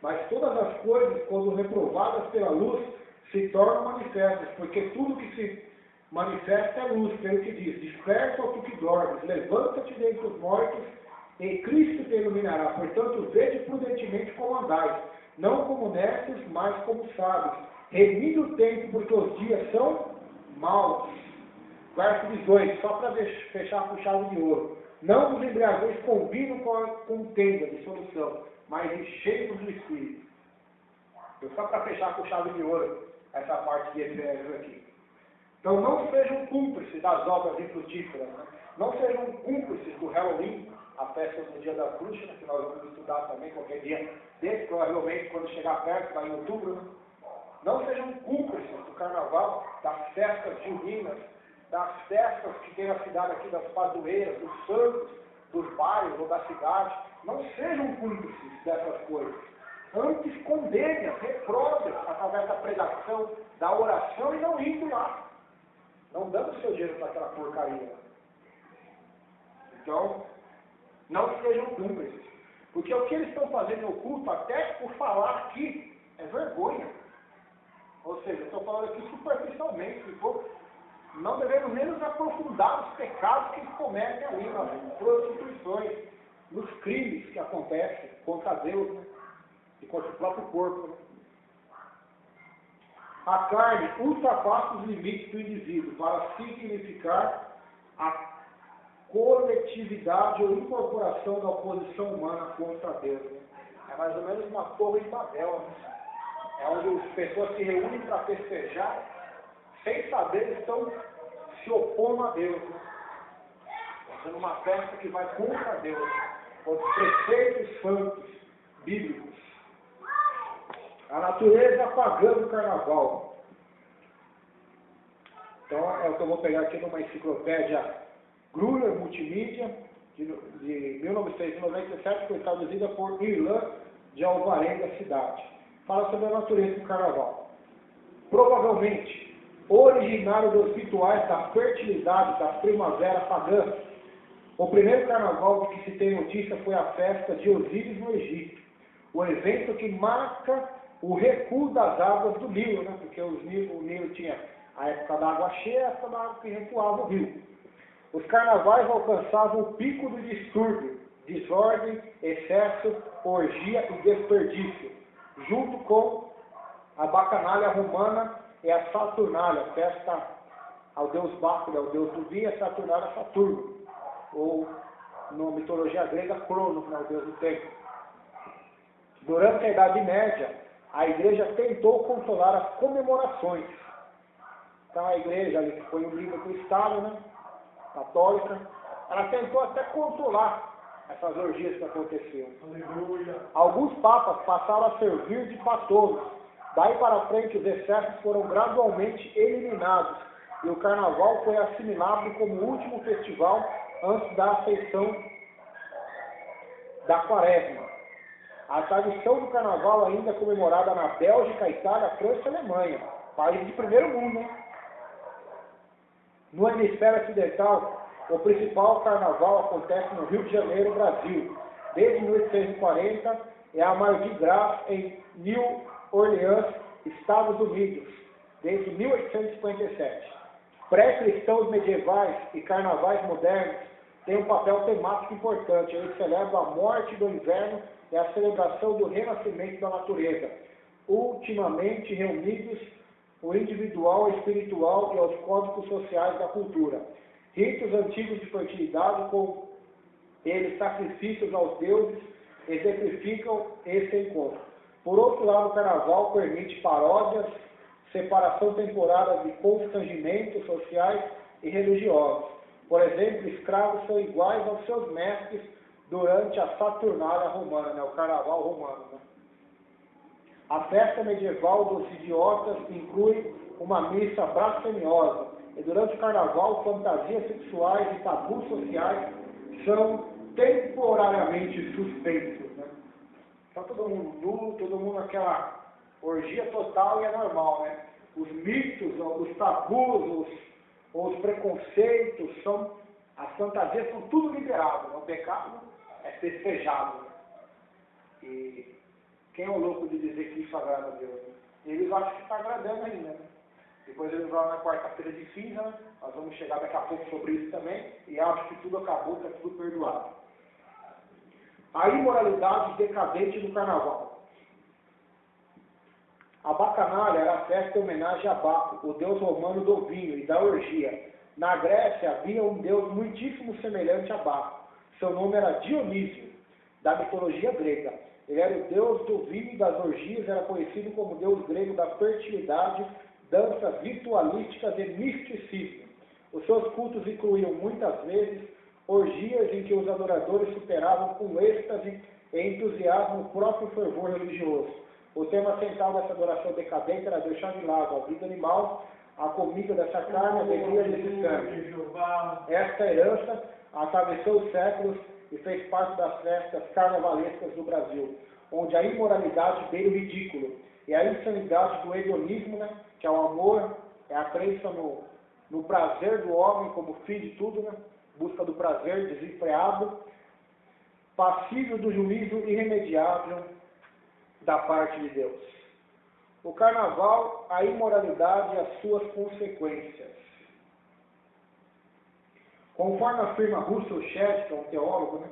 Mas todas as coisas, quando reprovadas pela luz, se tornam manifestas, porque tudo que se manifesta é luz, pelo que diz, desperta ao tu que dormes, levanta-te dentre os mortos, e Cristo te iluminará. Portanto, vede prudentemente como andais, não como necios, mas como sábios, remindo o tempo, porque os dias são maus. Verso 18, só para fechar com chave de ouro. Não vos embriagueis com vinho com contenda, dissolução, mas enchei-vos do Espírito. Só para fechar com chave de ouro essa parte de Efésios aqui. Então não sejam cúmplices das obras infrutíferas, né? Não sejam cúmplices do Halloween, a festa do Dia das Bruxas, né? Que nós vamos estudar também qualquer dia desse, provavelmente quando chegar perto, lá em outubro. Né? Não sejam cúmplices do Carnaval, das festas juninas, das festas que tem na cidade aqui, das padroeiras, dos santos, dos bairros ou da cidade. Não sejam cúmplices dessas coisas. Antes condene-as, reprove-as através da pregação, da oração e não indo lá. Não dando seu dinheiro para aquela porcaria. Então, não sejam cúmplices. Porque o que eles estão fazendo no culto, até por falar aqui, é vergonha. Ou seja, eu estou falando aqui superficialmente. Não devemos nem nos aprofundar nos pecados que eles cometem ali, nas prostituições, nos crimes que acontecem contra Deus, né? E contra o próprio corpo. Né? A carne ultrapassa os limites do indivíduo para significar a coletividade ou incorporação da oposição humana contra Deus. Né? É mais ou menos uma torre de Babel. Né? É onde as pessoas se reúnem para festejar, sem saber, estão se opondo a Deus. Né? Fazendo uma festa que vai contra Deus, contra os preceitos santos, bíblicos. A natureza pagã do carnaval. Então, é o que eu vou pegar aqui numa enciclopédia Gruner Multimídia, de 1997, foi traduzida por Irlan de Alvarenga Cidade. Fala sobre a natureza do carnaval. Provavelmente, originário dos rituais da fertilidade da primavera pagã, o primeiro carnaval de que se tem notícia foi a festa de Osíris no Egito, o evento que marca o recuo das águas do Nilo, né? Porque o Nilo tinha a época da água cheia e a época da água que recuava o rio. Os carnavais alcançavam o pico do distúrbio, desordem, excesso, orgia e desperdício, junto com a bacanalha romana e a Saturnália, festa ao deus Báculo, ao deus do vinho, a Saturnália Saturno, ou, na mitologia grega, Cronos, né? O deus do tempo. Durante a Idade Média, a igreja tentou controlar as comemorações. Então a igreja, ali, que foi um livro do Estado, né? Católica, ela tentou até controlar essas orgias que aconteciam. Aleluia. Alguns papas passaram a servir de pastores. Daí para frente, os excessos foram gradualmente eliminados e o carnaval foi assimilado como o último festival antes da aceição da quaresma. A tradição do carnaval ainda é comemorada na Bélgica, Itália, França e Alemanha, países de primeiro mundo. Né? No hemisfério ocidental, O principal carnaval acontece no Rio de Janeiro, Brasil. Desde 1840 é a Mardi Gras em New Orleans, Estados Unidos, desde 1857. Pré-cristãos medievais e carnavais modernos têm um papel temático importante. Eles celebram a morte do inverno e a celebração do renascimento da natureza, ultimamente reunidos o individual, o espiritual e aos códigos sociais da cultura. Ritos antigos de fertilidade, com eles sacrifícios aos deuses, exemplificam esse encontro. Por outro lado, o carnaval permite paródias, separação temporária de constrangimentos sociais e religiosos. Por exemplo, escravos são iguais aos seus mestres durante a Saturnália romana, né? O carnaval romano. Né? A festa medieval dos idiotas inclui uma missa blasfemiosa, e durante o carnaval, fantasias sexuais e tabus sociais são temporariamente suspensos. Né? Então todo mundo nu, todo mundo naquela orgia total e é normal, né? Os mitos, os tabus, os preconceitos, as fantasias são tudo liberadas. Né? O pecado é festejado. Né? E quem é o louco de dizer que isso agrada a Deus? Né? Eles acham que está agradando ainda. Né? Depois eles vão na quarta-feira de cinza, né? Nós vamos chegar daqui a pouco sobre isso também, e acham que tudo acabou, que é tudo perdoado. A imoralidade decadente do carnaval. A bacanalha era a festa em homenagem a Baco, o deus romano do vinho e da orgia. Na Grécia havia um deus muitíssimo semelhante a Baco. Seu nome era Dionísio, da mitologia grega. Ele era o deus do vinho e das orgias, era conhecido como deus grego da fertilidade, danças ritualísticas e misticismo. Os seus cultos incluíam muitas vezes orgias em que os adoradores superavam com êxtase e entusiasmo o próprio fervor religioso. O tema central dessa adoração decadente era deixar de lado a vida animal, a comida dessa carne, a bebida desse sangue. Esta herança atravessou os séculos e fez parte das festas carnavalescas do Brasil, onde a imoralidade veio o ridículo e a insanidade do hedonismo, né, que é o amor, é a crença no prazer do homem como fim de tudo, né, busca do prazer desenfreado, passível do juízo irremediável da parte de Deus. O carnaval, a imoralidade e as suas consequências. Conforme afirma Russell Shedd, que é um teólogo, né,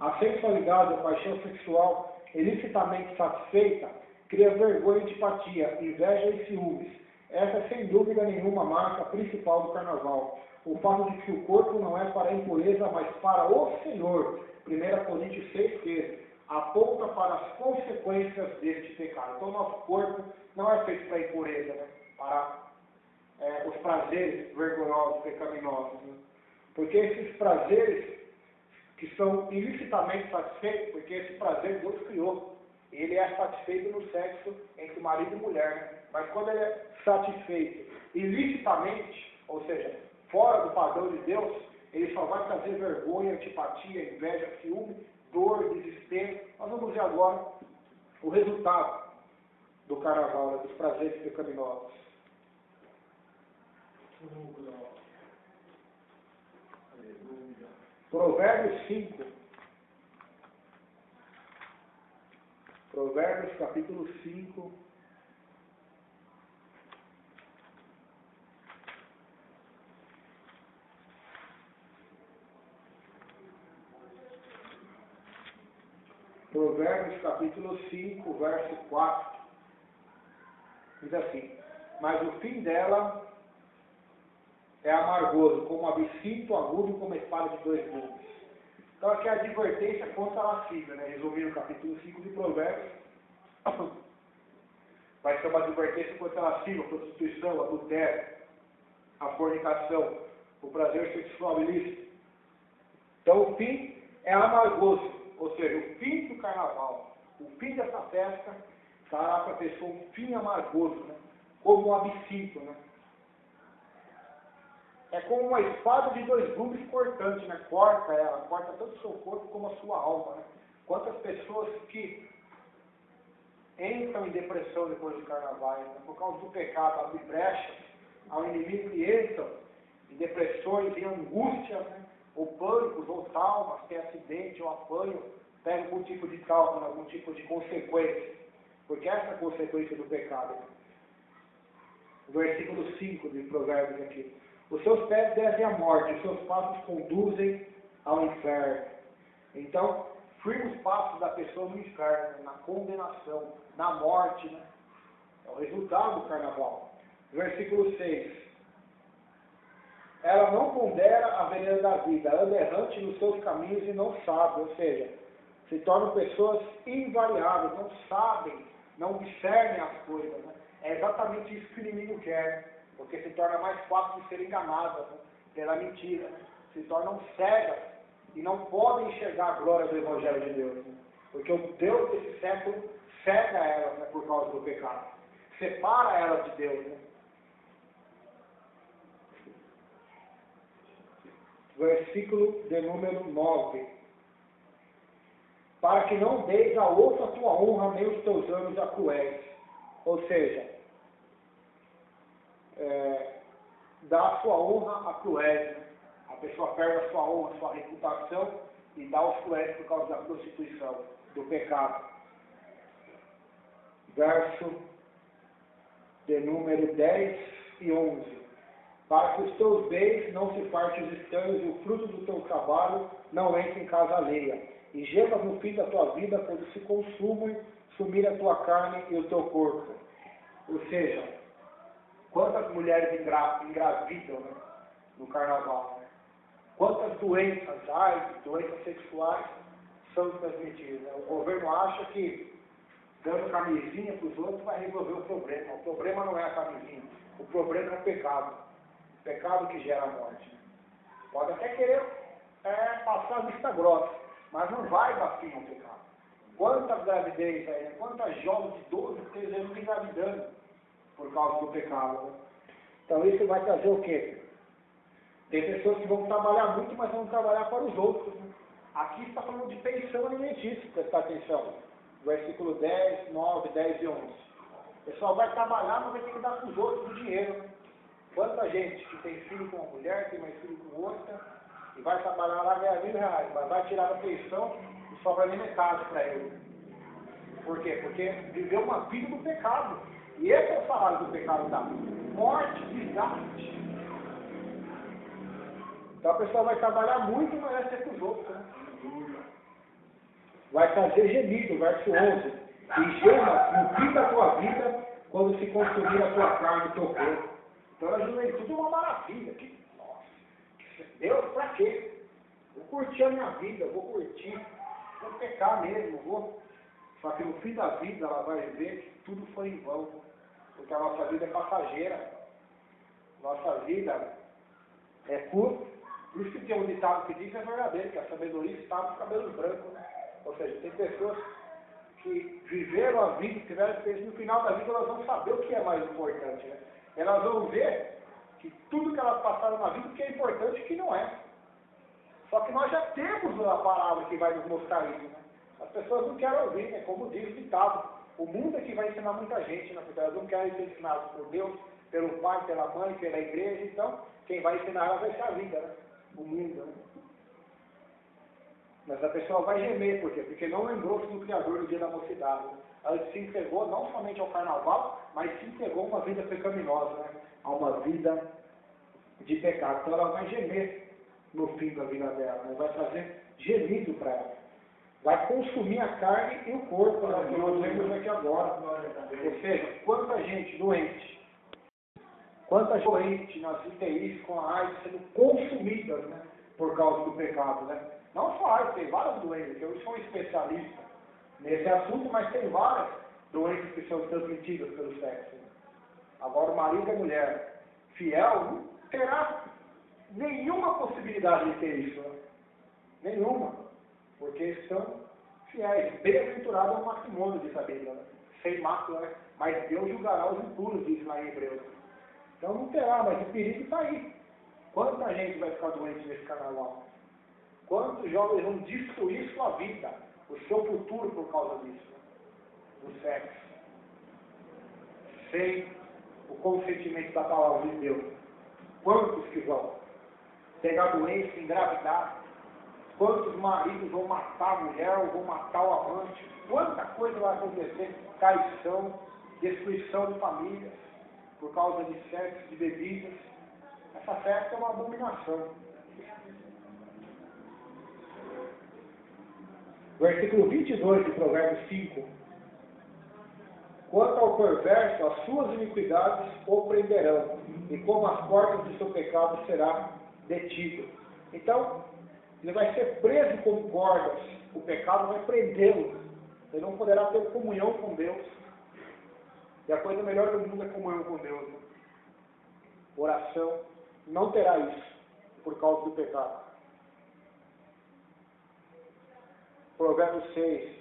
a sensualidade ou paixão sexual ilicitamente satisfeita cria vergonha, antipatia, inveja e ciúmes. Essa é sem dúvida nenhuma a marca principal do carnaval. O fato de que o corpo não é para a impureza, mas para o Senhor. 1 Coríntios 6,13. Aponta para as consequências deste pecado. Então, o nosso corpo não é feito para a impureza, né? Para os prazeres vergonhosos, pecaminosos. Né? Porque esses prazeres que são ilicitamente satisfeitos, porque esse prazer Deus criou. Ele é satisfeito no sexo entre marido e mulher. Né? Mas quando ele é satisfeito ilicitamente, ou seja, fora do padrão de Deus, ele só vai trazer vergonha, antipatia, inveja, ciúme, dor, desespero. Nós vamos ver agora o resultado do carnaval, né, dos prazeres pecaminosos. Provérbios 5. Provérbios capítulo 5. Provérbios capítulo 5, verso 4. Diz assim: mas o fim dela é amargoso, como absinto agudo e como espada de dois gumes. Então aqui é a advertência contra a lascívia, né? Resumindo o capítulo 5 de Provérbios, vai ser uma advertência contra a lascívia, a prostituição, adultério, a fornicação, o prazer sexual ilícito. Então o fim é amargoso, ou seja, o fim do carnaval, o fim dessa festa, dará para a pessoa um fim amargoso, né? Como um absinto, né? É como uma espada de dois gumes cortante, né? Corta ela, corta tanto o seu corpo como a sua alma, né? Quantas pessoas que entram em depressão depois do carnaval, né? Por causa do pecado, abre brechas ao inimigo e entram em depressões, em angústias, né? ou pânicos, ou traumas, tem acidente, ou apanho, pega algum tipo de trauma, algum tipo de consequência. Porque essa é a consequência do pecado. Versículo 5 de Provérbios aqui. Os seus pés descem à morte, os seus passos conduzem ao inferno. Então, firma os passos da pessoa no inferno, na condenação, na morte, né? É o resultado do carnaval. Versículo 6. Ela não pondera a vereda da vida, anda errante nos seus caminhos e não sabe, ou seja, se tornam pessoas invariáveis, não sabem, não discernem as coisas, né? É exatamente isso que o inimigo quer, porque se torna mais fácil de ser enganada, né? Pela mentira, né? Se tornam cegas e não podem enxergar a glória do Evangelho de Deus, né? Porque o Deus desse século cega elas, né, por causa do pecado, separa elas de Deus, né? Versículo de número 9. Para que não deis a outra a tua honra, nem os teus anos a cruéis. Ou seja, dá a sua honra a cruéis. Né? A pessoa perde a sua honra, a sua reputação e dá aos cruéis por causa da prostituição, do pecado. Verso de número 10 e 11. Para que os teus bens não se fartem os estranhos e o fruto do teu trabalho não entre em casa alheia. E gemas no fim da tua vida quando se consumem, sumir a tua carne e o teu corpo. Ou seja, quantas mulheres engravidam, né, no carnaval? Né? Quantas doenças, AIDS, doenças sexuais são transmitidas? Né? O governo acha que dando camisinha para os outros vai resolver o problema. O problema não é a camisinha, o problema é o pecado. O pecado que gera a morte. Pode até querer passar a vista grossa, mas não vai dar fim ao pecado. Quantas gravidez aí, quantas jovens de 12, 13 anos engravidando por causa do pecado. Né? Então isso vai trazer o quê? Tem pessoas que vão trabalhar muito, mas vão trabalhar para os outros. Né? Aqui está falando de pensão alimentícia, prestar atenção. Versículo 10, 9, 10 e 11. O pessoal vai trabalhar, mas vai ter que dar para os outros o dinheiro. Né? Quanta gente que tem filho com uma mulher, tem mais filho com outra, e vai trabalhar lá ganhar R$1.000, mas vai tirar da pensão e sobra nem metade para ele. Por quê? Porque viveu uma vida do pecado. E esse é o salário do pecado da morte, desgaste. Então a pessoa vai trabalhar muito, mas vai ser para os outros. Né? Vai trazer gemido, verso 11. E gemas no fim da tua vida, quando se consumir a tua carne e o teu corpo. Então a juventude é uma maravilha. Nossa, Deus, pra quê? Vou curtir a minha vida, vou curtir, vou pecar mesmo, vou. Só que no fim da vida ela vai ver que tudo foi em vão, porque a nossa vida é passageira, nossa vida é curta. Por isso que tem um ditado que diz que é verdadeiro, que a sabedoria está nos cabelos brancos. Né? Ou seja, tem pessoas que viveram a vida, tiveram experiência, no final da vida elas vão saber o que é mais importante. Né? Elas vão ver que tudo que elas passaram na vida, que é importante e que não é. Só que nós já temos a palavra que vai nos mostrar isso. Né? As pessoas não querem ouvir, né? Como diz o ditado. O mundo é que vai ensinar muita gente, né? Porque elas não querem ser ensinadas por Deus, pelo pai, pela mãe, pela igreja. Então, quem vai ensinar elas vai ser a vida, né? O mundo. Né? Mas a pessoa vai gemer, por quê? Porque não lembrou-se do Criador no dia da mocidade. Né? Ela se entregou não somente ao carnaval, mas se entregou a uma vida pecaminosa, né? A uma vida de pecado. Então ela vai gemer no fim da vida dela, né? Vai trazer gemido para ela. Vai consumir a carne e o corpo, né? Que nós vemos aqui agora. Ou seja, quanta gente doente, quanta gente doente nas UTIs com a AIDS sendo consumidas, né? Por causa do pecado, né? Não só AIDS, tem várias doenças, eu sou um especialista nesse assunto, mas tem várias doenças que são transmitidas pelo sexo. Agora, o marido e a mulher fiel não terá nenhuma possibilidade de ter isso. Né? Nenhuma. Porque estão fiéis. Bem-aventurado é o matrimônio, diz a Bíblia. Né? Sem mácula, né? Mas Deus julgará os impuros, diz lá em Hebreus. Então não terá, mas o perigo está aí. Quanta gente vai ficar doente nesse carnaval? Quantos jovens vão destruir sua vida, o seu futuro por causa disso? Né? Do sexo. Sem o consentimento da palavra de Deus. Quantos que vão? pegar doença, engravidar. Quantos maridos vão matar a mulher ou vão matar o amante? Quanta coisa vai acontecer? Traição, destruição de famílias, por causa de sexo, de bebidas. Essa festa é uma abominação. Versículo 22 de Provérbios 5. Quanto ao perverso, as suas iniquidades o prenderão, e como as portas do seu pecado será detido. Então, ele vai ser preso com cordas, o pecado vai prendê-lo, ele não poderá ter comunhão com Deus. E a coisa melhor do mundo é comunhão com Deus. Né? Oração, não terá isso, por causa do pecado. Provérbios 6.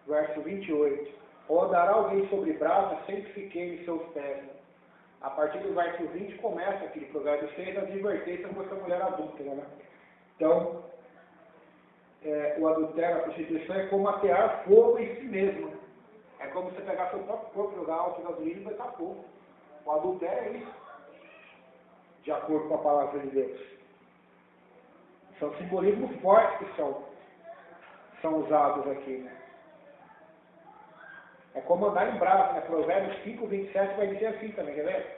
Verso 28. Ou andará alguém sobre brasa sem que se queime seus pés. A partir do verso 20 começa aqui, Provérbios 6, a advertência com essa mulher adúltera. Né? Então, o adultério, a prostituição é como atear fogo em si mesmo. É como você pegar seu próprio corpo, jogar alto gasolina e botar fogo. O adultério é isso, de acordo com a palavra de Deus. São simbolismos fortes que são usados aqui. Né? É como andar em brasa, né? Provérbios 5, 27 vai dizer assim também, quer ver?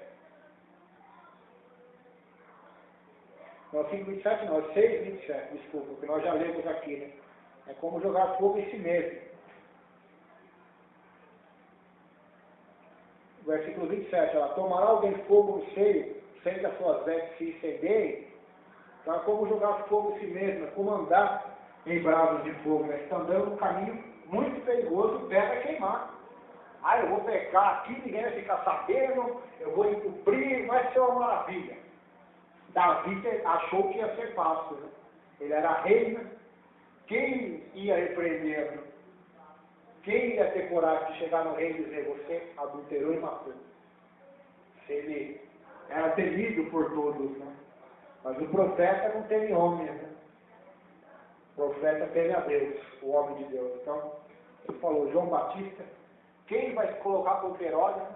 Não, 5, 27 não, é 6, 27, desculpa, que nós já lemos aqui, né? É como jogar fogo em si mesmo. Versículo 27, ela tomará alguém fogo no seio, sem que as suas vestes se incendeiem. Então é como jogar fogo em si mesmo, é como andar em brasas de fogo, né? Está andando um caminho muito perigoso, o pé vai queimar. Ah, eu vou pecar aqui, ninguém vai ficar sabendo, eu vou encobrir, vai ser uma maravilha. Davi achou que ia ser fácil, né? Ele era rei, né? Quem ia repreendê-lo? Quem ia ter coragem de chegar no rei e dizer, você adulterou e matou? Se ele era temido por todos, né? Mas o profeta não teme homem, né? O profeta teme a Deus, o homem de Deus. Então, ele falou, João Batista, quem vai se colocar como Herodes? Né?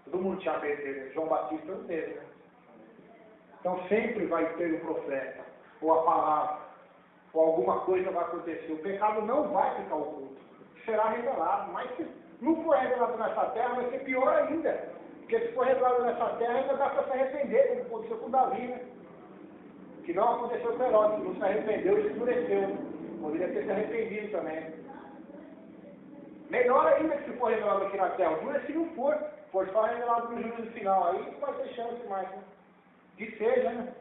Todo mundo tinha medo dele, João Batista não teve, né? Então sempre vai ter o profeta, ou a palavra, ou alguma coisa vai acontecer. O pecado não vai ficar oculto, será revelado. Mas se não for revelado nessa terra, vai ser pior ainda. Porque se for revelado nessa terra, ainda dá para se arrepender, como aconteceu com Davi, né? Que não aconteceu com Herodes, que não se arrependeu e se endureceu. Poderia ter se arrependido também. Melhor ainda que se for revelado aqui na terra. Dura se não for só revelado no juízo final. Aí não vai ter chance mais, né? Que seja, né?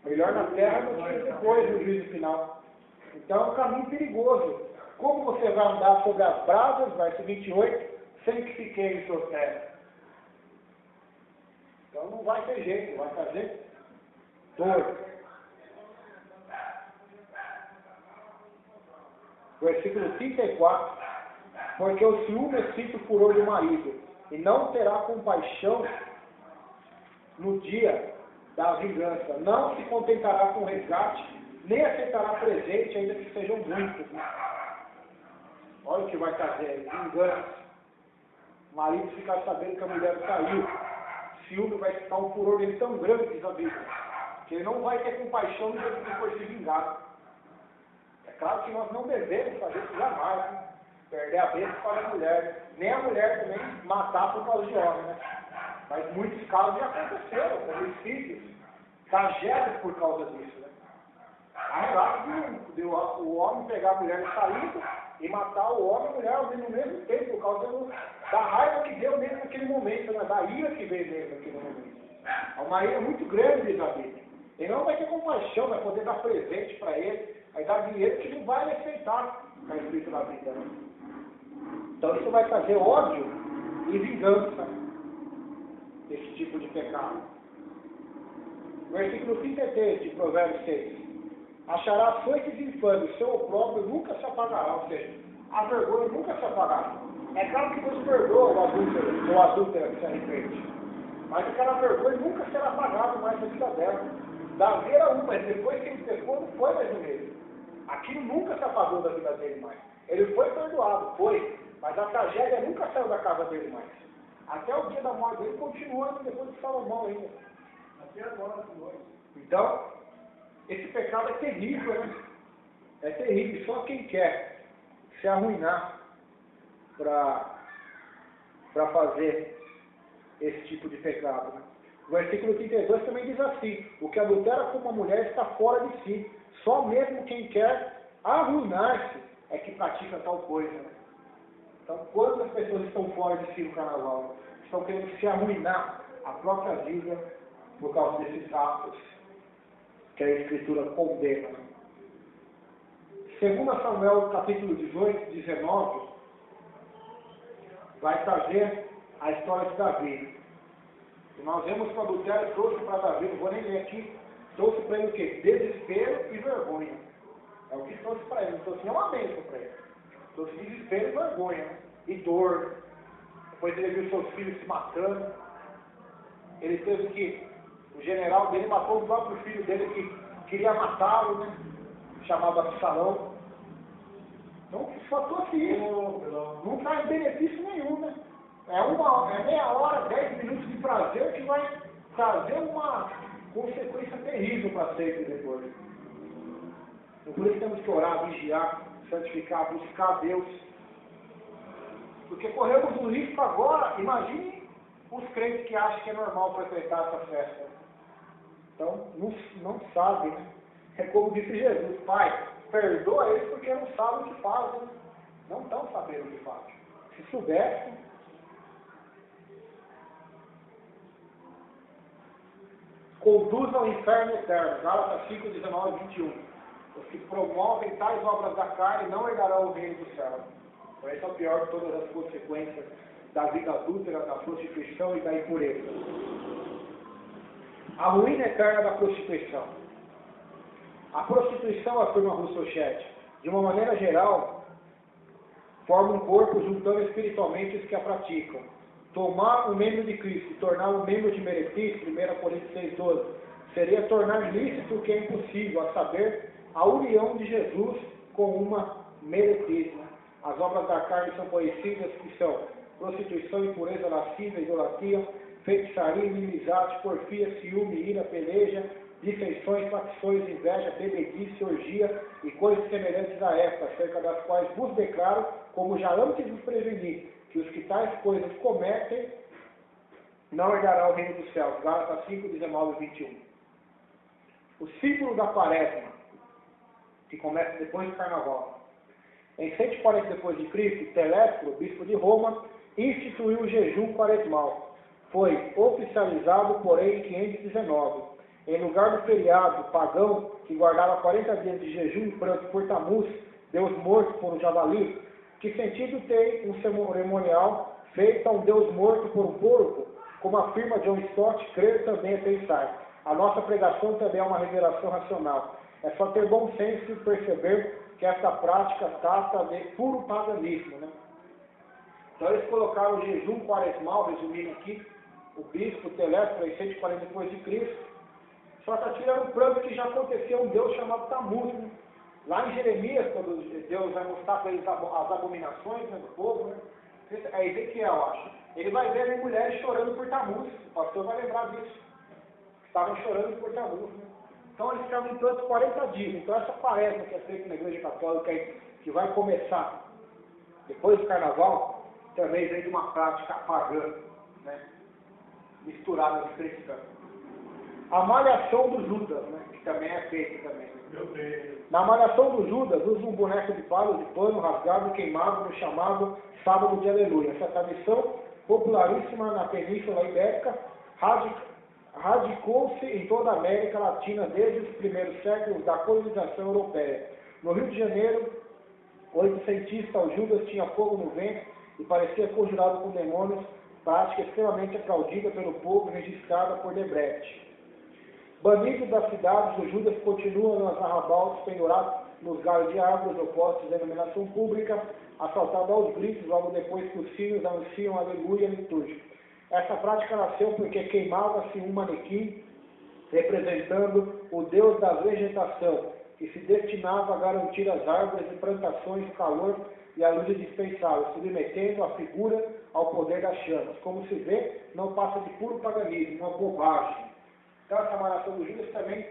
Melhor na terra do que depois no juízo final. Então é um caminho perigoso. Como você vai andar sobre as brasas, verso 28, sem que se queime seus pés? Então não vai ter jeito, vai fazer dor. Versículo 34. Porque o ciúme excita o furor do marido, e não terá compaixão no dia da vingança. Não se contentará com resgate, nem aceitará presente, ainda que sejam muitos. Né? Olha o que vai trazer, vingança. O marido ficar sabendo que a mulher saiu. O ciúme vai ficar um furor dele tão grande, diz a Bíblia, que ele não vai ter compaixão no dia que depois se vingar. É claro que nós não devemos fazer isso jamais, né? Perder a bênção para a mulher, nem a mulher também matar por causa de homem, né? Mas muitos casos já aconteceram, homicídios, tragédias por causa disso, né? Há relatos de o homem pegar a mulher no saído e matar o homem e a mulher no mesmo tempo, por causa da raiva que deu mesmo naquele momento, né? Da ira que veio mesmo naquele momento. É uma ira muito grande, diz a Bíblia. Ele não vai ter compaixão, vai poder dar presente para ele, vai dar dinheiro que não vai aceitar, está escrito na Bíblia, né? Então isso vai trazer ódio e vingança, esse tipo de pecado. Versículo 33 de Provérbios 6. Achará açoites infames, seu opróbrio nunca se apagará, ou seja, a vergonha nunca se apagará. É claro que Deus perdoa o adúltero que se arrepende, mas aquela vergonha nunca será apagada mais na vida dela. Davi era um, mas depois que ele pecou, não foi mais o mesmo. Aquilo nunca se apagou da vida dele mais. Ele foi perdoado, foi, mas a tragédia nunca saiu da casa dele mais. Até o dia da morte dele continua depois de Salomão ainda. Até agora, então, esse pecado é terrível, né? É terrível. Só quem quer se arruinar para fazer esse tipo de pecado, né? O versículo 32 também diz assim: o que adultera com uma mulher está fora de si. Só mesmo quem quer arruinar-se é que pratica tal coisa, né? Então, quantas pessoas estão fora de si no carnaval? Estão querendo se arruinar a própria vida por causa desses atos que a Escritura condena. 2 Samuel, capítulo 18, 19, vai trazer a história de Davi. E nós vemos que o adultério trouxe para Davi, não vou nem ler aqui, trouxe para ele o quê? Desespero e vergonha. É o que trouxe para ele, não trouxe nenhuma bênção para ele. Trouxe desespero e vergonha, né? E dor. Depois ele viu seus filhos se matando. Ele teve que, o general dele matou o próprio filho dele que queria matá-lo, né? Chamado Absalão. Então, só trouxe isso. Não traz benefício nenhum, né? É meia hora, 10 minutos de prazer que vai trazer uma consequência terrível para sempre depois. Então, por isso temos que orar, vigiar, santificar, buscar Deus. Porque corremos um risco agora, imagine os crentes que acham que é normal frequentar essa festa. Então, não sabem, né? É como disse Jesus: Pai, perdoa eles porque não sabem o que fazem. Não estão sabendo o que fazem. Se soubessem, conduz ao inferno eterno. Gálatas 5, 19 e 21. Os que promovem tais obras da carne não herdarão o reino do céu. Então, esse é o pior de todas as consequências da vida adúltera, da prostituição e da impureza. A ruína eterna da prostituição. A prostituição, afirma Rousseau-Chet, de uma maneira geral, forma um corpo juntando espiritualmente os que a praticam. Tomar um membro de Cristo e torná-lo um membro de meretriz, 1 Coríntios 6,12, seria tornar lícito o que é impossível, a saber, a união de Jesus com uma meretriz. As obras da carne são conhecidas, que são prostituição, impureza, lascívia, idolatria, feitiçaria, inimizade, porfia, ciúme, ira, peleja, dissensões, facções, inveja, bebedice, orgia e coisas semelhantes a estas, acerca das quais vos declaro, como já antes vos preveni, que os que tais coisas cometem não herdarão o reino dos céus. Gálatas 5, 19 e 21. O símbolo da quaresma, que começa depois do carnaval. Em 140 depois de Cristo, Telésforo, bispo de Roma, instituiu o jejum quaresmal. Foi oficializado, porém, em 519. Em lugar do feriado pagão, que guardava 40 dias de jejum por Tamuz, Deus morto por um javali, que sentido tem um cerimonial feito a um Deus morto por um porco? Como afirma John Stott, crer também é pensar. A nossa pregação também é uma revelação racional. É só ter bom senso e perceber que essa prática trata de puro paganismo, né? Então eles colocaram o jejum quaresmal, resumindo aqui, o bispo Telésforo em 140 depois de Cristo, só está tirando prova que já aconteceu um Deus chamado Tamuz, né? Lá em Jeremias, quando Deus vai mostrar para eles as abominações, né, do povo, né? É Ezequiel, eu acho. Ele vai ver as mulheres chorando por Tamuz. O pastor vai lembrar disso. Estavam chorando por Tamuz, né? Então eles ficavam em tanto 40 dias. Então essa quaresma que é feita na Igreja Católica, que vai começar depois do Carnaval, também vem de uma prática pagã, né? Misturada aos cristãos. A malhação do Judas, né? Que também é feita também. Meu Deus. Na malhação do Judas, usa um boneco de palha, de pano rasgado e queimado no chamado Sábado de Aleluia. Essa tradição, popularíssima na Península Ibérica, radicou-se em toda a América Latina desde os primeiros séculos da colonização europeia. No Rio de Janeiro, o oitocentista Judas tinha fogo no ventre e parecia conjurado com demônios, prática extremamente aplaudida pelo povo e registrada por Debrecht. Banido das cidades, os Judas continuam nas arrabaldes, pendurados nos galhos de árvores opostos à iluminação pública, assaltado aos gritos logo depois que os sinos anunciam a aleluia litúrgica. Essa prática nasceu porque queimava-se um manequim representando o deus da vegetação, que se destinava a garantir às árvores e plantações o calor e a luz indispensável, submetendo a figura ao poder das chamas. Como se vê, não passa de puro paganismo, uma bobagem. Então, essa malhação dos judas também,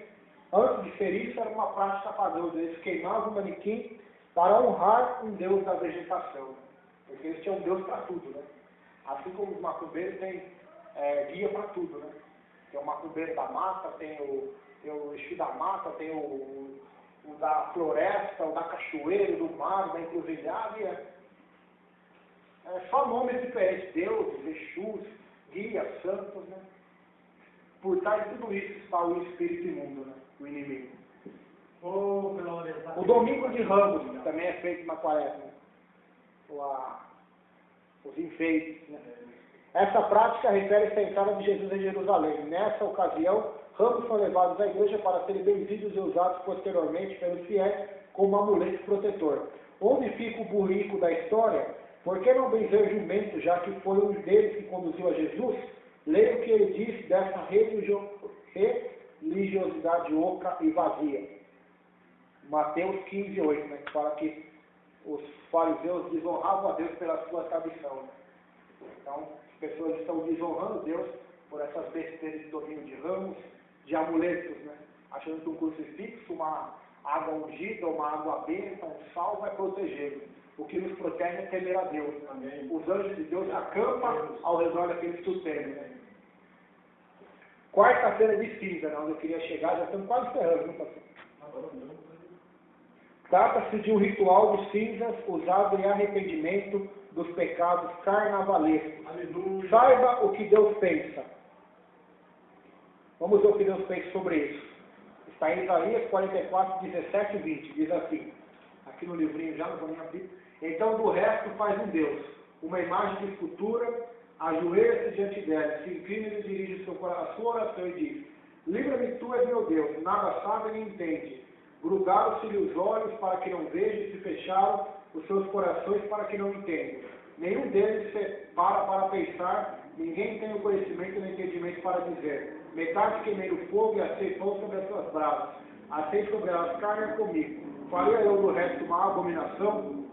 antes de ser isso, era uma prática padrão. Eles queimavam o manequim para honrar um deus da vegetação, porque eles tinham um deus para tudo, né? Assim como os macumbeiros têm guia para tudo, né? Tem o macumbeiro da mata, tem o Exu da mata, tem o da floresta, o da cachoeira, do mar, da encruzilhada, e só nomes diferentes, deuses, Exus, guias, santos, né? Por trás de tudo isso está o espírito imundo, né? O inimigo. O domingo de Ramos também é feito na quaresma, os enfeites, né? Essa prática refere-se à entrada de Jesus em Jerusalém. Nessa ocasião, ramos são levados à igreja para serem benzidos e usados posteriormente pelos fiéis como amuleto protetor. Onde fica o burrico da história? Por que não benzer jumento, já que foi um deles que conduziu a Jesus? Leia o que ele disse dessa religiosidade oca e vazia. Mateus 15:8, né, que fala que os fariseus desonravam a Deus pela sua tradição. Né? Então, as pessoas estão desonrando Deus por essas besteiras de domínio de ramos, de amuletos, né? Achando que um crucifixo, uma água ungida, uma água benta, um sal vai protegê-lo. O que nos protege é temer a Deus. Amém. Os anjos de Deus acampam ao redor daqueles que o temem. Né? Quarta-feira de cinza, né, onde eu queria chegar, já estamos quase ferrando, não pastor? Trata-se de um ritual de cinzas usado em arrependimento dos pecados carnavalescos. Aleluia. Saiba o que Deus pensa. Vamos ver o que Deus pensa sobre isso. Está em Isaías 44, 17 e 20. Diz assim, aqui no livrinho já, não vou nem abrir. Então do resto faz um Deus, uma imagem de escultura, ajoelha-se diante dela, se inclina e dirige a sua oração e diz, livra-me tu és meu Deus, nada sabe nem entende. Grudaram-se-lhe os olhos para que não veja e se fecharam os seus corações para que não entendam. Nenhum deles se para pensar, ninguém tem o conhecimento e o entendimento para dizer. Metade queimei o fogo e assei pão sobre as suas brasas. Assei sobre elas carne comigo. Faria eu do resto uma abominação?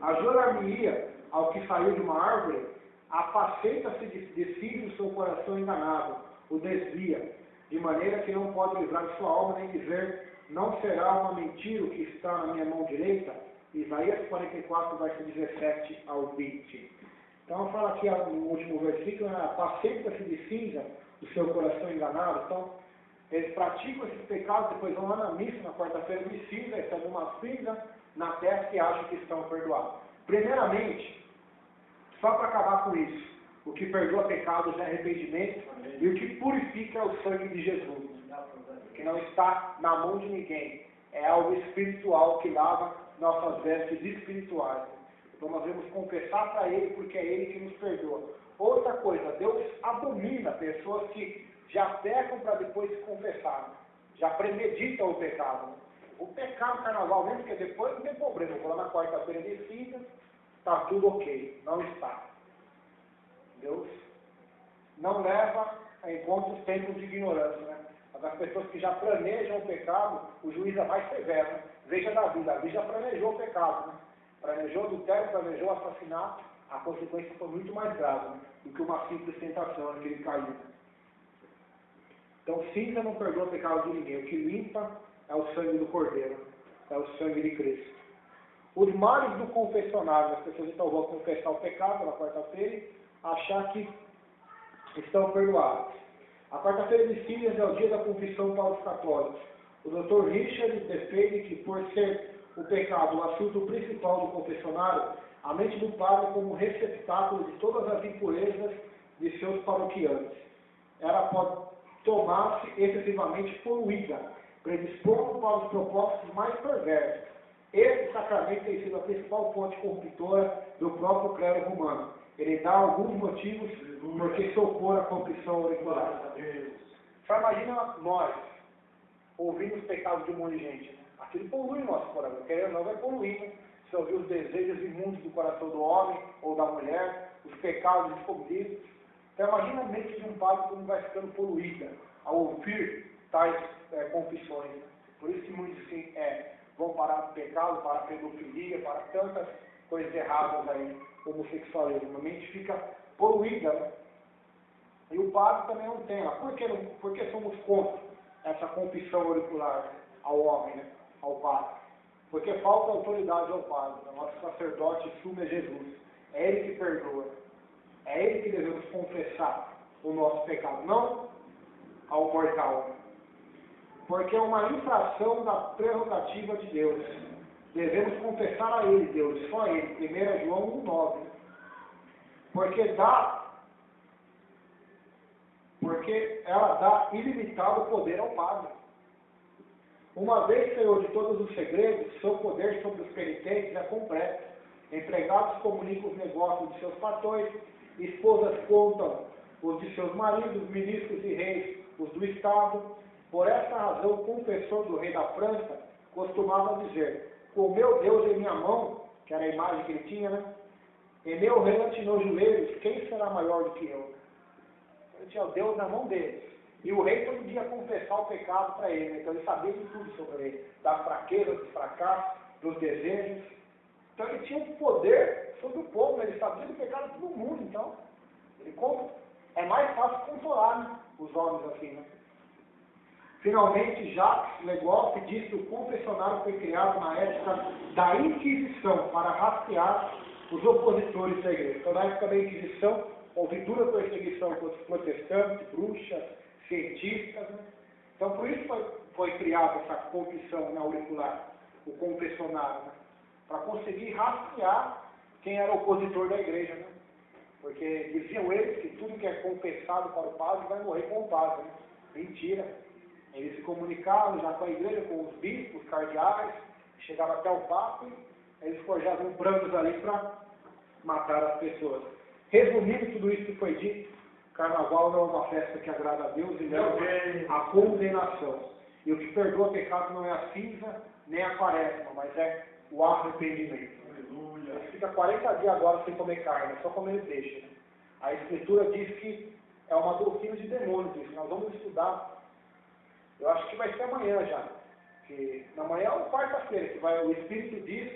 Ajurar-me-ia ao que saiu de uma árvore? Apacenta-se de si o seu coração enganado, o desvia, de maneira que não pode livrar de sua alma nem dizer, não será uma mentira o que está na minha mão direita? Isaías 44, verso 17 ao 20. Então, fala aqui no último versículo, apacenta-se de cinza o seu coração enganado. Então, eles praticam esses pecados, depois vão lá na missa, na quarta-feira de cinza, recebem uma cinza na testa e acham que estão perdoados. Primeiramente, só para acabar com isso, o que perdoa pecados é arrependimento, e o que purifica é o sangue de Jesus, que não está na mão de ninguém. É algo espiritual que lava nossas vestes espirituais. Então nós devemos confessar para Ele, porque é Ele que nos perdoa. Outra coisa, Deus abomina pessoas que já pecam para depois se confessar, já premeditam o pecado. O pecado carnaval mesmo, que depois não tem problema. Eu vou lá na quarta-feira de cinza, está tudo ok. Não está. Deus não leva em conta os tempos de ignorância, né? As pessoas que já planejam o pecado, o juiz é mais severo. Né? Veja Davi já planejou o pecado, né? Planejou adultério, planejou assassinato, a consequência foi muito mais grave, né? Do que uma simples tentação que ele caiu. Então, cinza não perdoa o pecado de ninguém. O que limpa é o sangue do Cordeiro, é o sangue de Cristo. Os males do confessionário, as pessoas então vão confessar o pecado na quarta-feira e achar que estão perdoados. A quarta-feira de cinzas é o dia da confissão para os católicos. O Dr. Richard defende que, por ser o pecado o assunto principal do confessionário, a mente do padre é como receptáculo de todas as impurezas de seus paroquianos. Ela pode tornar-se excessivamente poluída, predispondo para os propósitos mais perversos. Esse sacramento tem sido a principal fonte corruptora do próprio clero romano. Ele dá alguns motivos por que se opor à confissão auricular. Só imagina nós ouvindo os pecados de um monte de gente. Aquilo polui o nosso coração. Querendo ou não, vai poluindo. Se ouvir os desejos imundos do coração do homem ou da mulher, os pecados escondidos. Então imagina a mente de um padre como vai ficando poluída ao ouvir tais confissões. Né? Por isso que muitos assim, vão parar do pecado, para a pedofilia, para tantas coisas erradas aí, homossexualismo. A mente fica poluída, né? E o padre também não tem. Por que somos contra essa confissão auricular ao homem, né? Ao padre? Porque falta autoridade ao padre. O nosso sacerdote sumo é Jesus. É ele que perdoa. É ele que devemos confessar o nosso pecado, não ao mortal. Porque é uma infração da prerrogativa de Deus. Devemos confessar a ele, Deus, só a ele. 1 João 1,9. Porque ela dá ilimitado poder ao padre. Uma vez, Senhor, de todos os segredos, seu poder sobre os penitentes é completo. Empregados comunicam os negócios de seus patrões, esposas contam os de seus maridos, ministros e reis, os do Estado. Por essa razão, o confessor do rei da França costumava dizer: com meu Deus em minha mão, que era a imagem que ele tinha, né? E meu rei ante meus joelhos, quem será maior do que eu? Ele tinha o Deus na mão dele. E o rei todo dia confessar o pecado para ele. Então ele sabia de tudo sobre ele. Das fraquezas, dos fracassos, dos desejos. Então ele tinha um poder sobre o povo. Ele sabia do pecado de todo mundo. Então, é mais fácil controlar, né, os homens assim, né? Finalmente, Jacques Le Goff diz que o confessionário foi criado na época da Inquisição para rastrear os opositores da igreja. Então, na época da Inquisição, houve dura perseguição contra os protestantes, bruxas, cientistas. Né? Então, por isso foi criada essa confissão auricular, o confessionário, né? Para conseguir rastrear quem era opositor da igreja. Né? Porque diziam eles que tudo que é confessado para o padre vai morrer com o padre. Né? Mentira. Eles se comunicavam já com a igreja, com os bispos, os cardeais, chegavam até o Papa e eles forjavam planos ali para matar as pessoas. Resumindo tudo isso que foi dito, Carnaval não é uma festa que agrada a Deus e leva a condenação. E o que perdoa pecado não é a cinza, nem a quaresma, mas é o arrependimento. Aleluia. Ele fica 40 dias agora sem comer carne, só comer peixe. Né? A Escritura diz que é uma doutrina de demônios isso. Nós vamos estudar. Eu acho que vai ser amanhã já. Que amanhã ou quarta-feira, que o Espírito diz,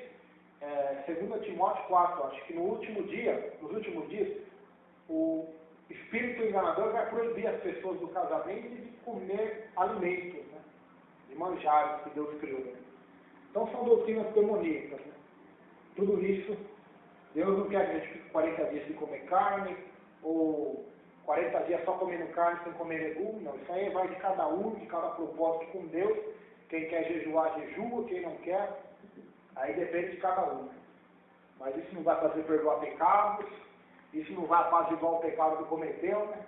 2 Timóteo 4, acho que nos últimos dias, o Espírito enganador vai proibir as pessoas do casamento de comer alimentos, né? De manjares que Deus criou. Né? Então são doutrinas demoníacas. Né? Tudo isso, Deus não quer que a gente fique 40 dias sem comer carne, ou 40 dias só comendo carne sem comer legumes, não. Isso aí vai de cada um, de cada propósito com Deus. Quem quer jejuar, jejua, quem não quer, aí depende de cada um. Mas isso não vai fazer perdoar pecados, isso não vai apaziguar o pecado que cometeu, né?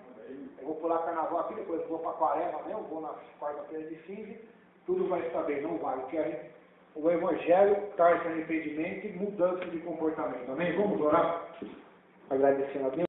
Eu vou pular carnaval aqui, depois vou para a quaresma mesmo, vou na quarta-feira de cinza, tudo vai estar bem, não vai. O Evangelho traz arrependimento e mudança de comportamento. Amém? Vamos orar? Agradecendo a Deus.